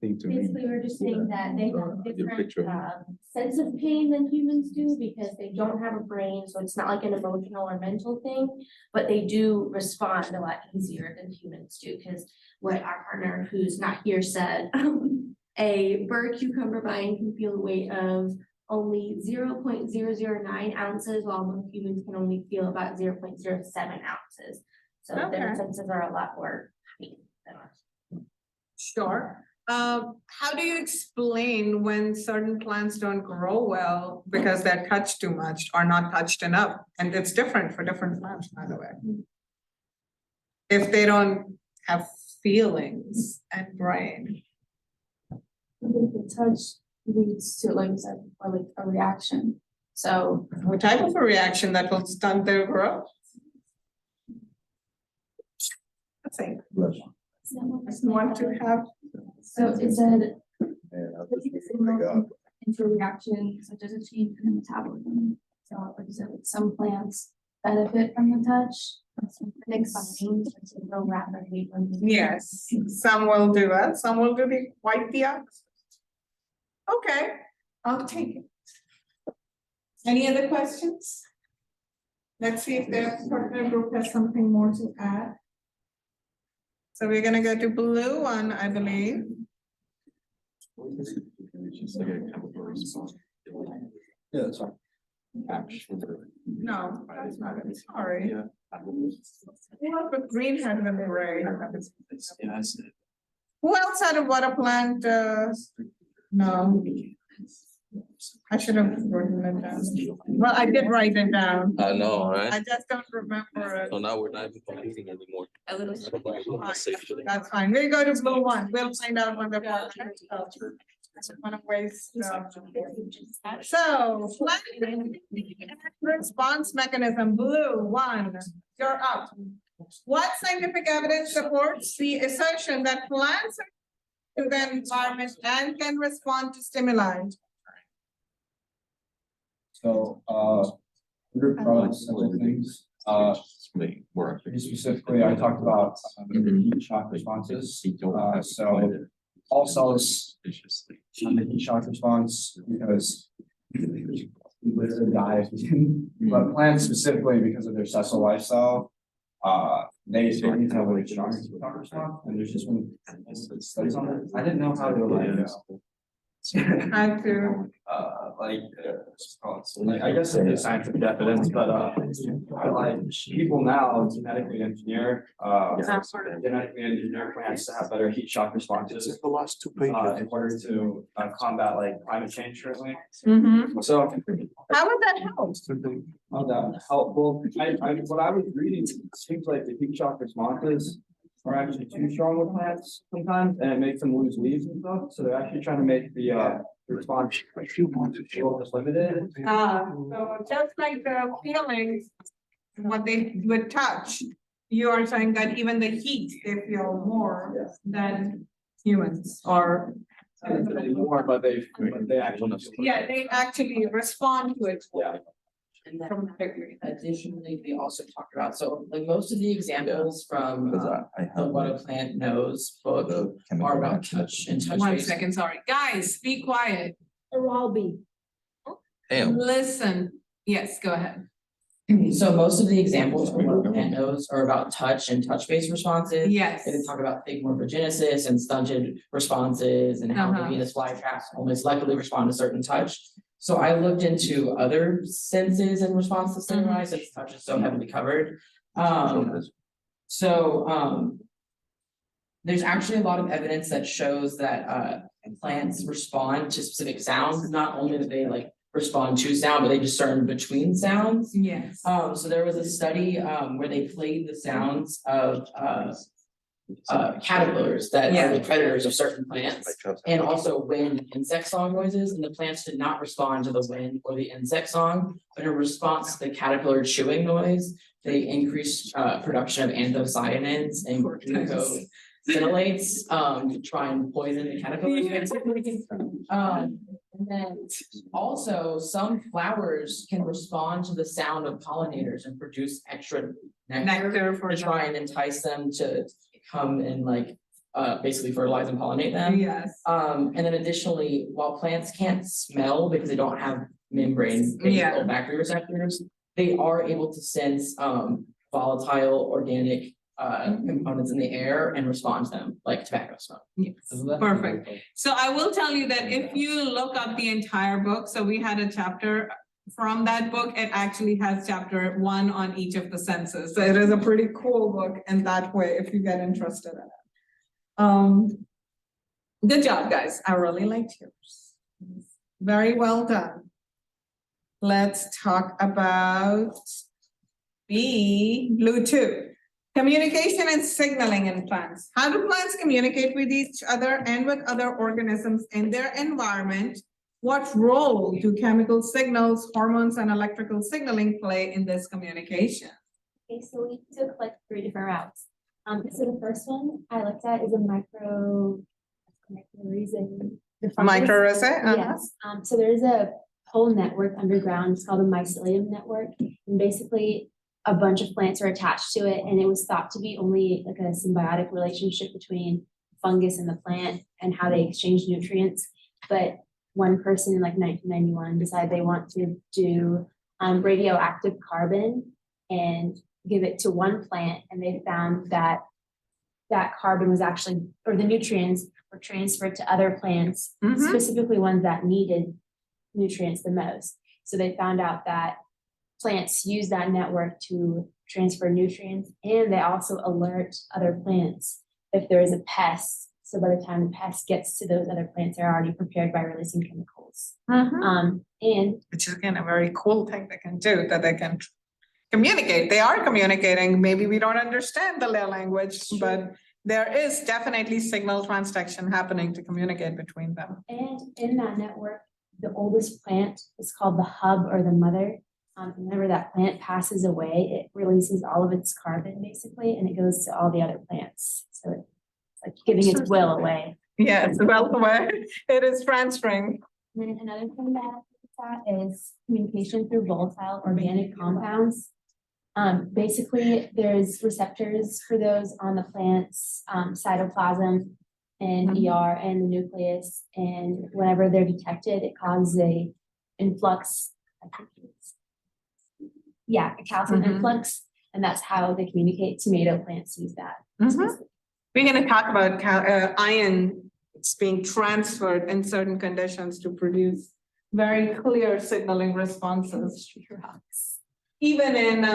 basically, we're just saying that they have different sense of pain than humans do because they don't have a brain, so it's not like an emotional or mental thing. But they do respond a lot easier than humans do, because what our partner who's not here said, a bird cucumber vine can feel the weight of only 0.009 ounces, while most humans can only feel about 0.07 ounces. So their
Okay.
senses are a lot more heightened than ours.
Sure. How do you explain when certain plants don't grow well because they're touched too much or not touched enough? And it's different for different plants, by the way. If they don't have feelings and brain.
I think the touch leads to, like you said, or like a reaction. So
What type of a reaction that will stunt their growth? I think, want to have,
so it said
Yeah, I'll
the
just
signal
pick up.
into a reaction such as a change in the metabolism. So like you said, like some plants benefit from the touch. Some
Like
plants
something to grow rapidly.
yes, some will do that, some will do quite the opposite. Okay, I'll take it. Any other questions? Let's see if the partner group has something more to add. So we're gonna go to blue one, I believe.
It's just like a chemical response.
Yeah, that's fine.
No, that's not it, sorry.
Yeah.
What with green had been gray.
Yeah, I see.
Who else had a water plant? No. I should have written it down. Well, I did write it down.
I know,
I
right?
just don't remember it.
So now we're not even competing anymore.
That's fine. We'll go to blue one. We'll find out when the. One of ways. So. Response mechanism, blue one, you're up. What scientific evidence supports the assertion that plants are to the environment and can respond to stimuli?
So, under products, several things, pretty specifically, I talked about heat shock responses. So all cells on the heat shock response, because we literally die if you didn't. But plants specifically, because of their sessile lifestyle, they need to have a strong heat shock response, and there's just been studies on it. I didn't know how to I guess it's scientific evidence, but like people now genetically engineer plants to have better heat shock responses.
The last 2
In order to combat like climate change currently.
Mm-hmm.
So
How would that help?
how that helpful, what I was reading seems like the heat shock responses are actually too strong with plants sometimes, and it makes them lose leaves and stuff, so they're actually trying to make the response a little bit limited.
So just like the feelings, what they would touch, you are saying that even the heat, they feel more than humans or.
More, but they actually.
Yeah, they actually respond to it.
Yeah.
And then additionally, we also talked about, so like most of the examples from the What a Plant Knows book are about touch and touch
One
base.
second, sorry. Guys, be quiet.
Iralbi.
Damn.
Listen. Yes, go ahead.
So most of the examples from What a Plant Knows are about touch and touch-based responses.
Yes.
They talk about thing morphogenesis and stunted responses and how the Venus flytraps only selectively respond to certain touch. So I looked into other senses in response to stimuli, since touch is so heavily covered. There's actually a lot of evidence that shows that plants respond to specific sounds, not only that they like respond to sound, but they discern between sounds.
Yes.
So there was a study where they played the sounds of caterpillars that are the predators of certain plants, and also wind and insect song noises, and the plants did not respond to the wind or the insect song, but in response to the caterpillar chewing noise, they increased production of anthocyanins and glucosinolates to try and poison the caterpillars. And then also some flowers can respond to the sound of pollinators and produce extra nectar
for
to try and entice them to come and like basically fertilize and pollinate them.
Yes.
And then additionally, while plants can't smell because they don't have membranes, olfactory receptors, they are able to sense volatile organic components in the air and respond to them, like tobacco smoke.
Yes, perfect. So I will tell you that if you look up the entire book, so we had a chapter from that book, it actually has chapter 1 on each of the senses. So it is a pretty cool book in that way, if you get interested in it. Good job, guys. I really liked yours. Very well done. Let's talk about blue 2. Communication and signaling in plants. How do plants communicate with each other and with other organisms in their environment? What role do chemical signals, hormones, and electrical signaling play in this communication?
Okay, so we took like 3 different routes. So the first one I looked at is a mycorrhizal.
Mycorrhiza?
Yes. So there's a whole network underground. It's called the mycelium network, and basically a bunch of plants are attached to it, and it was thought to be only like a symbiotic relationship between fungus and the plant and how they exchange nutrients. But one person in like 1991 decided they want to do radioactive carbon and give it to one plant, and they found that that carbon was actually, or the nutrients were transferred to other plants, specifically ones that needed nutrients the most. So they found out that plants use that network to transfer nutrients, and they also alert other plants if there is a pest. So by the time the pest gets to those other plants, they're already prepared by releasing chemicals. And
which is again a very cool thing they can do, that they can communicate. They are communicating. Maybe we don't understand their language, but there is definitely signal transduction happening to communicate between them.
And in that network, the oldest plant is called the hub or the mother. Whenever that plant passes away, it releases all of its carbon basically, and it goes to all the other plants. So it's like giving its will away.
Yeah, it's well away. It is transferring.
And then another thing that is communication through volatile organic compounds. Basically, there's receptors for those on the plant's cytoplasm and ER and the nucleus, and whenever they're detected, it causes a influx. A calcium influx, and that's how they communicate. Tomato plants use that.
We're going to talk about iron. It's being transferred in certain conditions to produce very clear signaling responses. Even in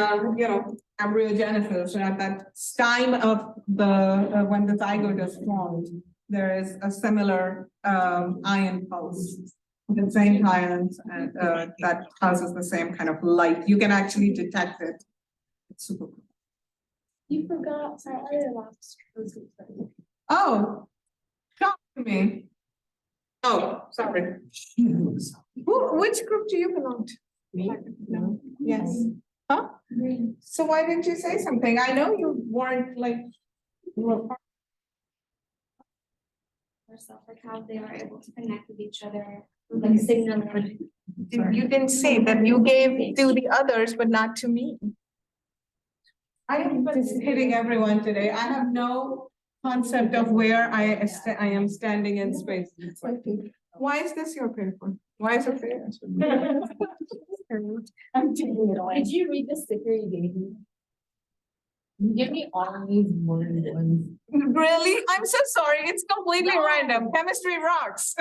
embryogenesis, at that time of the when the zygote is formed, there is a similar ion pulse. The same ions, and that causes the same kind of light. You can actually detect it. It's super cool.
You forgot, sorry, I lost.
Oh, talk to me. Oh, sorry. Which group do you belong to?
Me?
No, yes. Huh? So why didn't you say something? I know you weren't like. You were part-
Stuff like how they are able to connect with each other, like signaling.
You didn't say that you gave to the others, but not to me. I am just hitting everyone today. I have no concept of where I am standing in space. Why is this your paper? Why is it there?
I'm taking it away. Did you read the sticker you gave me? You give me all these morning ones.
Really? I'm so sorry. It's completely
No.
random. Chemistry rocks.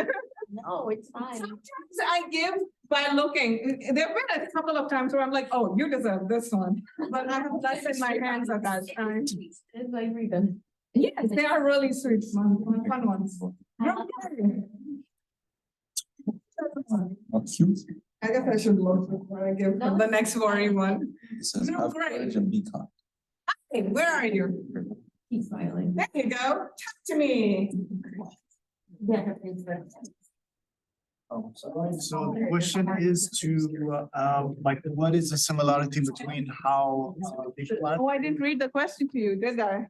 No, it's fine.
Sometimes I give by looking. There have been a couple of times where I'm like, oh, you deserve this one. But I have less in my hands at that time.
It's like read them.
Yes, they are really sweet, fun ones.
Not cute.
I guess I should look before I give the next worry one.
It says
No,
have
great.
courage and be kind.
Hey, where are you?
He's smiling.
There you go. Talk to me.
Yeah.
So the question is to, like, what is the similarity between how they plant?
Oh, I didn't read the question to you, did I?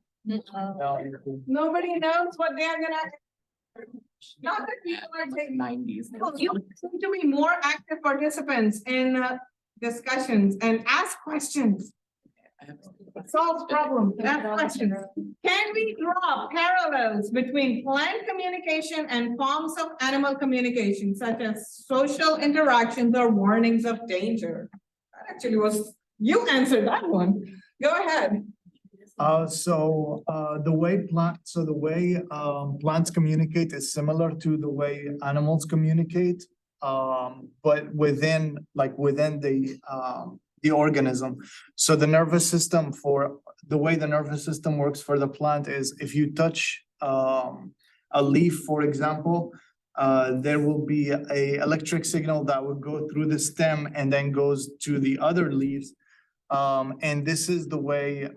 Nobody knows what they are gonna. Not that people are taking 90s. You seem to be more active participants in discussions and ask questions. Solve problems, ask questions. Can we draw parallels between plant communication and forms of animal communication, such as social interactions or warnings of danger? That actually was, you answered that one. Go ahead.
The way plants communicate is similar to the way animals communicate. But within the organism. So the nervous system the way the nervous system works for the plant is if you touch a leaf, for example, there will be a electric signal that would go through the stem and then goes to the other leaves. And this is the way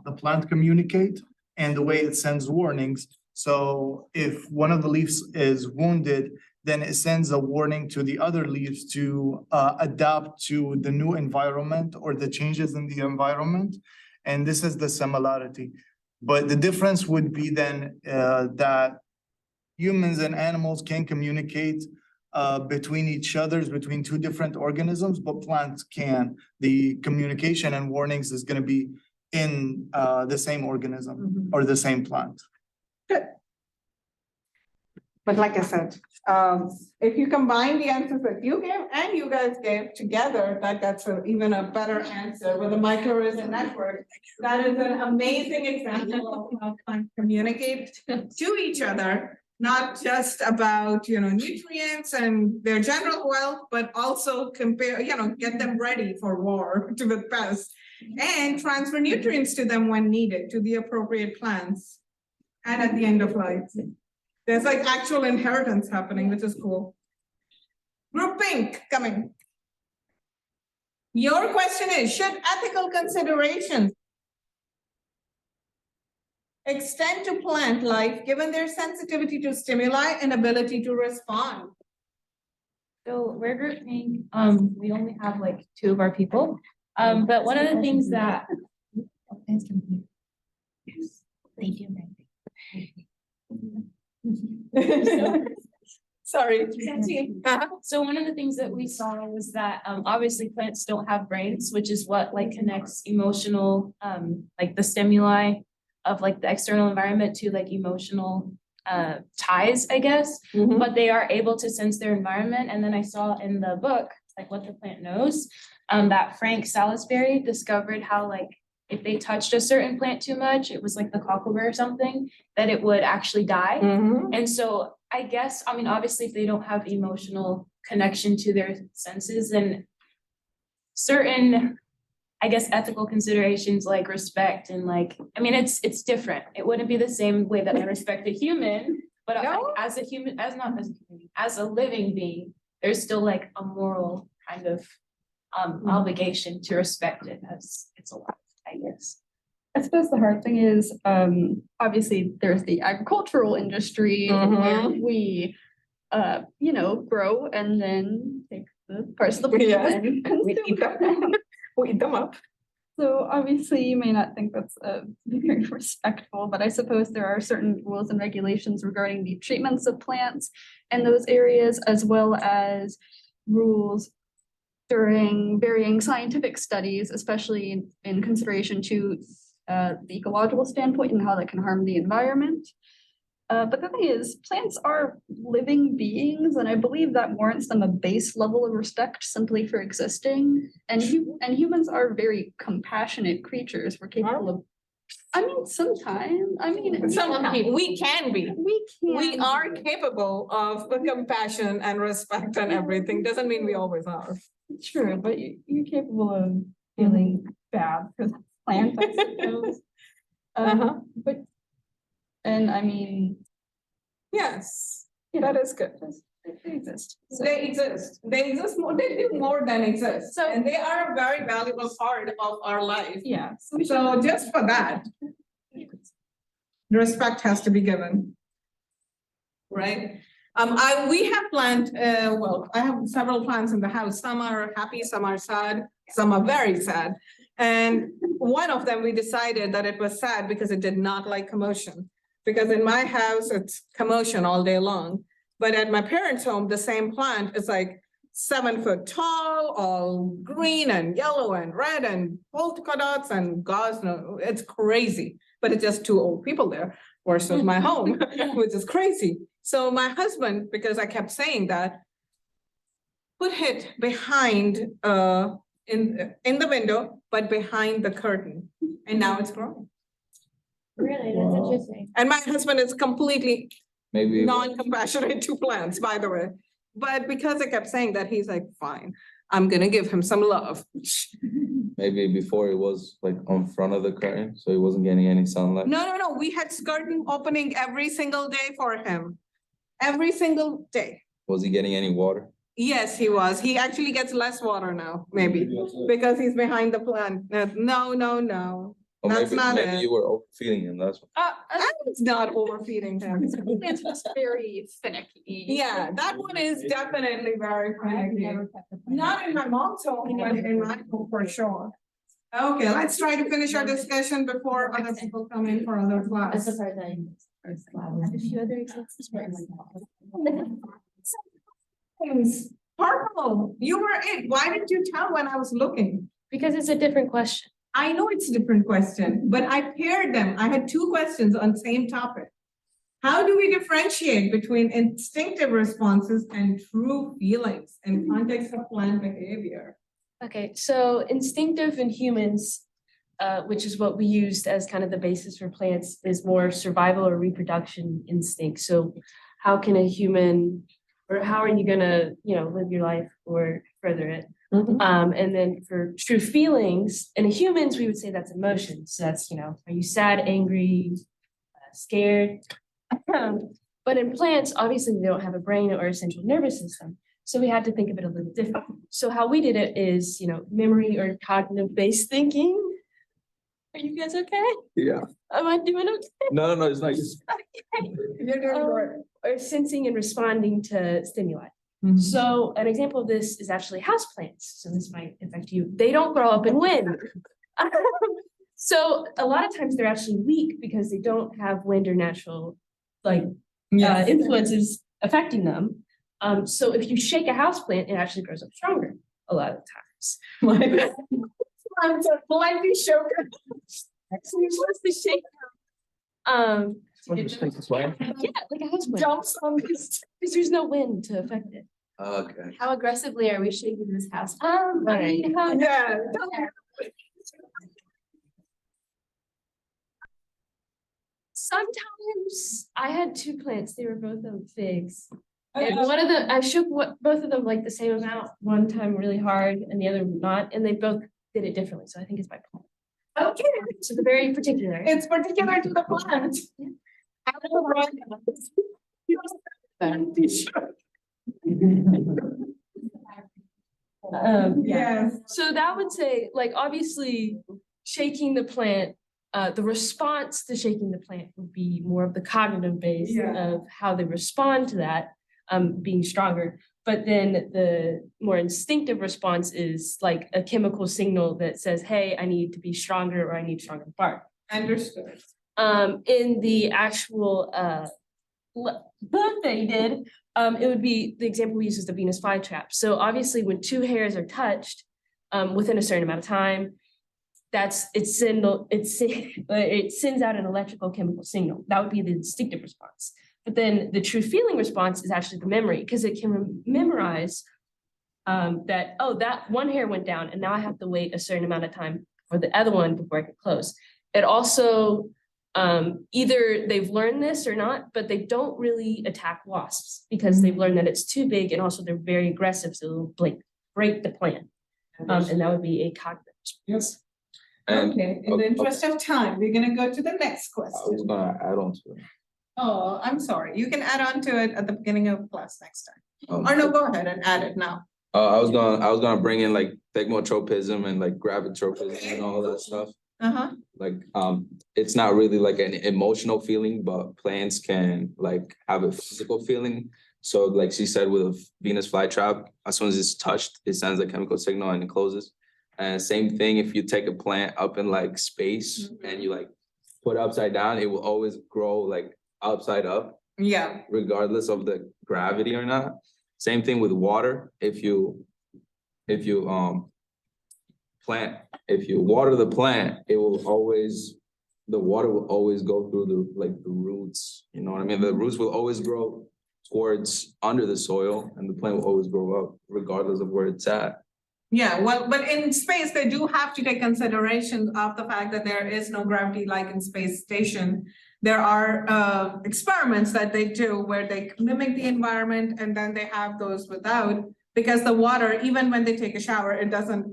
the plant communicate and the way it sends warnings. So if one of the leaves is wounded, then it sends a warning to the other leaves to adapt to the new environment or the changes in the environment. And this is the similarity. But the difference would be then that humans and animals can communicate between each other, between two different organisms, but plants can. The communication and warnings is going to be in the same organism or the same plant.
Good. But like I said, if you combine the answers that you gave and you guys gave together, that's even a better answer with a mycorrhizal network. That is an amazing example of how plants communicate to each other, not just about, nutrients and their general wealth, but also compare, get them ready for war with pests and transfer nutrients to them when needed to the appropriate plants and at the end of life. There's like actual inheritance happening, which is cool. Group Pink coming. Your question is, should ethical considerations extend to plant life given their sensitivity to stimuli and ability to respond?
So we're Group Pink, we only have like 2 of our people. But one of the things that. Thank you.
Sorry.
So one of the things that we saw was that obviously plants don't have brains, which is what like connects emotional, like the stimuli of like the external environment to like emotional ties, I guess. But they are able to sense their environment. And then I saw in the book, like What the Plant Knows, that Frank Salisbury discovered how like if they touched a certain plant too much, it was like the cockleburr or something, that it would actually die. And so I guess, I mean, obviously, if they don't have emotional connection to their senses, then certain, I guess, ethical considerations like respect and like, I mean, it's different. It wouldn't be the same way that I respect a human, but
No.
as a human, as a living being, there's still like a moral kind of obligation to respect it as it's alive, I guess.
I suppose the hard thing is, obviously, there's the agricultural industry where we, grow and then take the parts of the plant
Yes.
and consume them.
We eat them up.
So obviously, you may not think that's very respectful, but I suppose there are certain rules and regulations regarding the treatments of plants in those areas, as well as rules during varying scientific studies, especially in consideration to the ecological standpoint and how that can harm the environment. But the thing is, plants are living beings, and I believe that warrants them a base level of respect simply for existing. And humans are very compassionate creatures. We're capable of, sometimes,
Sometimes we can be. We are
be.
capable of the compassion and respect and everything. Doesn't mean we always are.
True, but you're capable of feeling bad for the plant, I suppose. But, and I mean,
Yes,
you know,
that is good.
they exist. So-
They exist. They exist more, they do more than exist.
So-
And they are a very valuable part of our life.
Yeah.
So just for that, respect has to be given. Right? We have planned, I have several plants in the house. Some are happy, some are sad, some are very sad. And one of them, we decided that it was sad because it did not like commotion. Because in my house, it's commotion all day long. But at my parents' home, the same plant is like 7 foot tall, all green and yellow and red and polka dots and gauze. No, it's crazy. But it's just 2 old people there versus my home, which is crazy. So my husband, because I kept saying that, put it behind in the window, but behind the curtain. And now it's growing.
Really, that's
Wow.
interesting.
And my husband is completely
Maybe.
non-compassionate to plants, by the way. But because I kept saying that, he's like, fine, I'm gonna give him some love.
Maybe before it was like on front of the curtain, so he wasn't getting any sunlight.
No, we had curtain opening every single day for him. Every single day.
Was he getting any water?
Yes, he was. He actually gets less water now, maybe, because he's behind the plant. No.
Or
That's not
maybe
it.
you were overfeeding him, that's why.
I was not overfeeding him.
It's just very finicky.
Yeah, that one is definitely very finicky. Not in my mom's home, but in my home for sure. Okay, let's try to finish our discussion before other people come in for other
That's
class.
the part that I have a few other examples.
Purple, you were it. Why didn't you tell when I was looking?
Because it's a different question.
I know it's a different question, but I paired them. I had 2 questions on the same topic. How do we differentiate between instinctive responses and true feelings in context of plant behavior?
Okay, so instinctive in humans, which is what we used as kind of the basis for plants, is more survival or reproduction instinct. So how can a human, or how are you gonna, live your life or further it? And then for true feelings, in humans, we would say that's emotion. So that's, are you sad, angry, scared? But in plants, obviously, they don't have a brain or a central nervous system. So we had to think of it a little different. So how we did it is, memory or cognitive-based thinking. Are you guys okay?
Yeah.
Am I doing okay?
No, it's not.
You're doing great.
Or sensing and responding to stimuli.
Mhm.
So an example of this is actually houseplants. So this might affect you. They don't grow up in wind. So a lot of times they're actually weak because they don't have wind or natural
Yes.
influences affecting them. So if you shake a houseplant, it actually grows up stronger a lot of times.
Plants are plenty sugar.
So you're supposed to shake them.
Well,
Yeah, like a houseplant.
Jumps on this.
Because there's no wind to affect it.
okay.
How aggressively are we shaking this house?
I mean,
Yeah.
sometimes I had 2 plants. They were both of figs. And one of them, I shook both of them like the same amount, one time really hard and the other not, and they both did it differently. So I think it's my plant.
Okay,
So they're very particular.
it's particular to the plant. I don't know.
Yeah.
Yes.
So that would say, like, obviously shaking the plant The response to shaking the plant would be more of the cognitive base
Yeah.
of how they respond to that, being stronger. But then the more instinctive response is like a chemical signal that says, hey, I need to be stronger or I need stronger bark.
Understood.
In the actual book that he did, it would be, the example we use is the Venus flytrap. So obviously when two hairs are touched within a certain amount of time, it sends out an electrical chemical signal. That would be the instinctive response. But then the true feeling response is actually the memory, because it can memorize that, oh, that one hair went down and now I have to wait a certain amount of time for the other one before I can close. It also, either they've learned this or not, but they don't really attack wasps because they've learned that it's too big, and also they're very aggressive, so they'll break the plant. And that would be a cognitive response.
And
Okay, in the interest of time, we're gonna go to the next
I was
question.
gonna add on to it.
Oh, I'm sorry. You can add on to it at the beginning of class next time. Or
Um,
no, go ahead and add it now.
I was gonna bring in like thigmotropism and like gravitropism and all that stuff.
Uh-huh.
Like, it's not really like an emotional feeling, but plants can like have a physical feeling. So like she said, with a Venus flytrap, as soon as it's touched, it sends a chemical signal and it closes. And same thing, if you take a plant up in like space and you like put it upside down, it will always grow like upside up,
Yeah,
regardless of the gravity or not. Same thing with water. If you water the plant, the water will always go through the roots. You know what I mean? The roots will always grow towards under the soil, and the plant will always grow up regardless of where it's at.
yeah, well, but in space, they do have to take consideration of the fact that there is no gravity like in space station. There are experiments that they do where they mimic the environment and then they have those without, because the water, even when they take a shower, it doesn't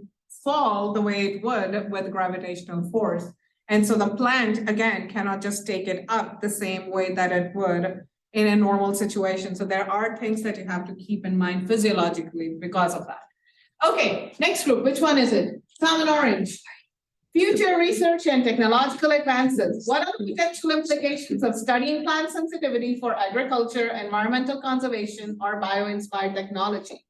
fall the way it would with gravitational force. And so the plant, again, cannot just take it up the same way that it would in a normal situation. So there are things that you have to keep in mind physiologically because of that. Okay, next group, which one is it? Salmon orange. Future research and technological advances. What are the potential implications of studying plant sensitivity for agriculture, environmental conservation, or bio-inspired technology?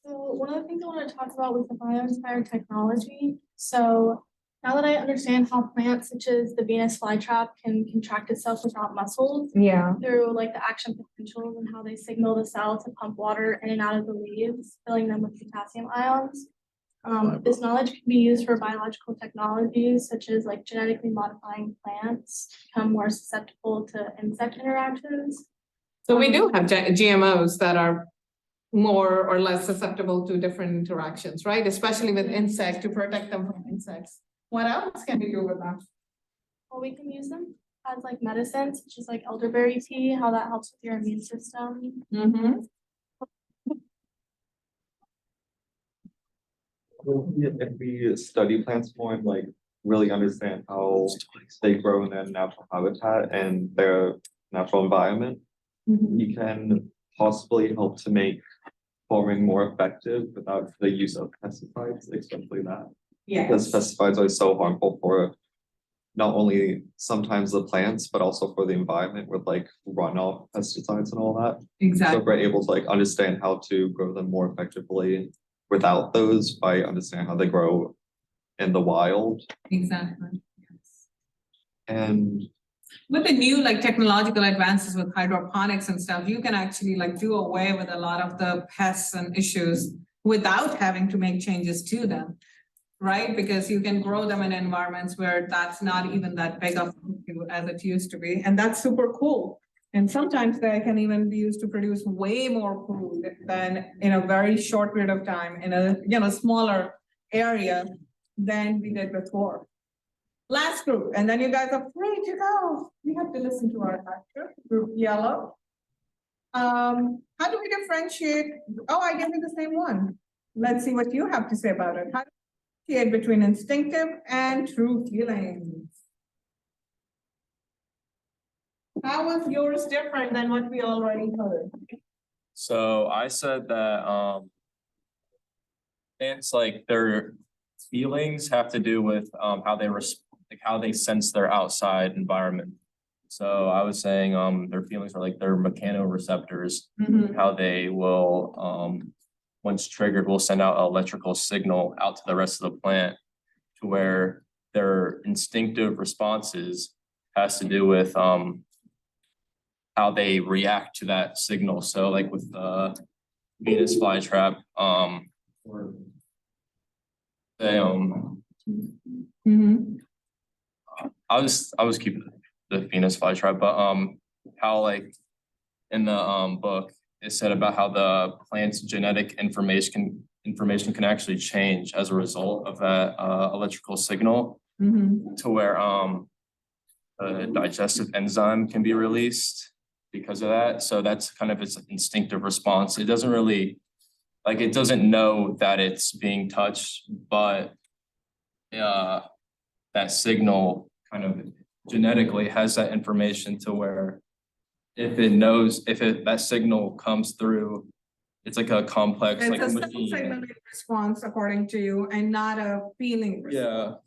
So one of the things I want to talk about was the bio-inspired technology. So now that I understand how plants such as the Venus flytrap can contract itself without muscles
Yeah.
through like the action potentials and how they signal the cell to pump water in and out of the leaves, filling them with potassium ions. This knowledge can be used for biological technologies such as like genetically modifying plants to become more susceptible to insect interactions.
So we do have GMOs that are more or less susceptible to different interactions, right? Especially with insects, to protect them from insects. What else can we do with that?
Well, we can use them as like medicines, such as like elderberry tea, how that helps with your immune system.
Mm-hmm.
If we study plants more and like really understand how they grow in their natural habitat and their natural environment, you can possibly help to make farming more effective without the use of pesticides, especially that. Because pesticides are so harmful for not only sometimes the plants, but also for the environment with like runoff pesticides and all that. So
Exactly.
if we're able to like understand how to grow them more effectively without those, by understanding how they grow in the wild.
Exactly.
And
with the new like technological advances with hydroponics and stuff, you can actually like do away with a lot of the pests and issues without having to make changes to them. Right? Because you can grow them in environments where that's not even that big of an issue as it used to be. And that's super cool. And sometimes they can even be used to produce way more food than in a very short period of time in a smaller area than we did before. Last group, and then you guys are free to go. You have to listen to our lecture, group yellow. How do we differentiate? Oh, I gave you the same one. Let's see what you have to say about it. How do we differentiate between instinctive and true feelings? How was yours different than what we already heard?
So I said that it's like their feelings have to do with how they like how they sense their outside environment. So I was saying, their feelings are like their mechanoreceptors, how they will, once triggered, will send out an electrical signal out to the rest of the plant to where their instinctive responses has to do with, how they react to that signal. So like with the Venus flytrap, they, I was keeping the Venus flytrap, but how like in the book it said about how the plant's genetic information can actually change as a result of that electrical signal to where a digestive enzyme can be released because of that. So that's kind of its instinctive response. It doesn't really like it doesn't know that it's being touched, but that signal kind of genetically has that information to where if it knows, that signal comes through, it's like a complex, like
It's a
machine.
self-signaling response according to you and not a feeling response.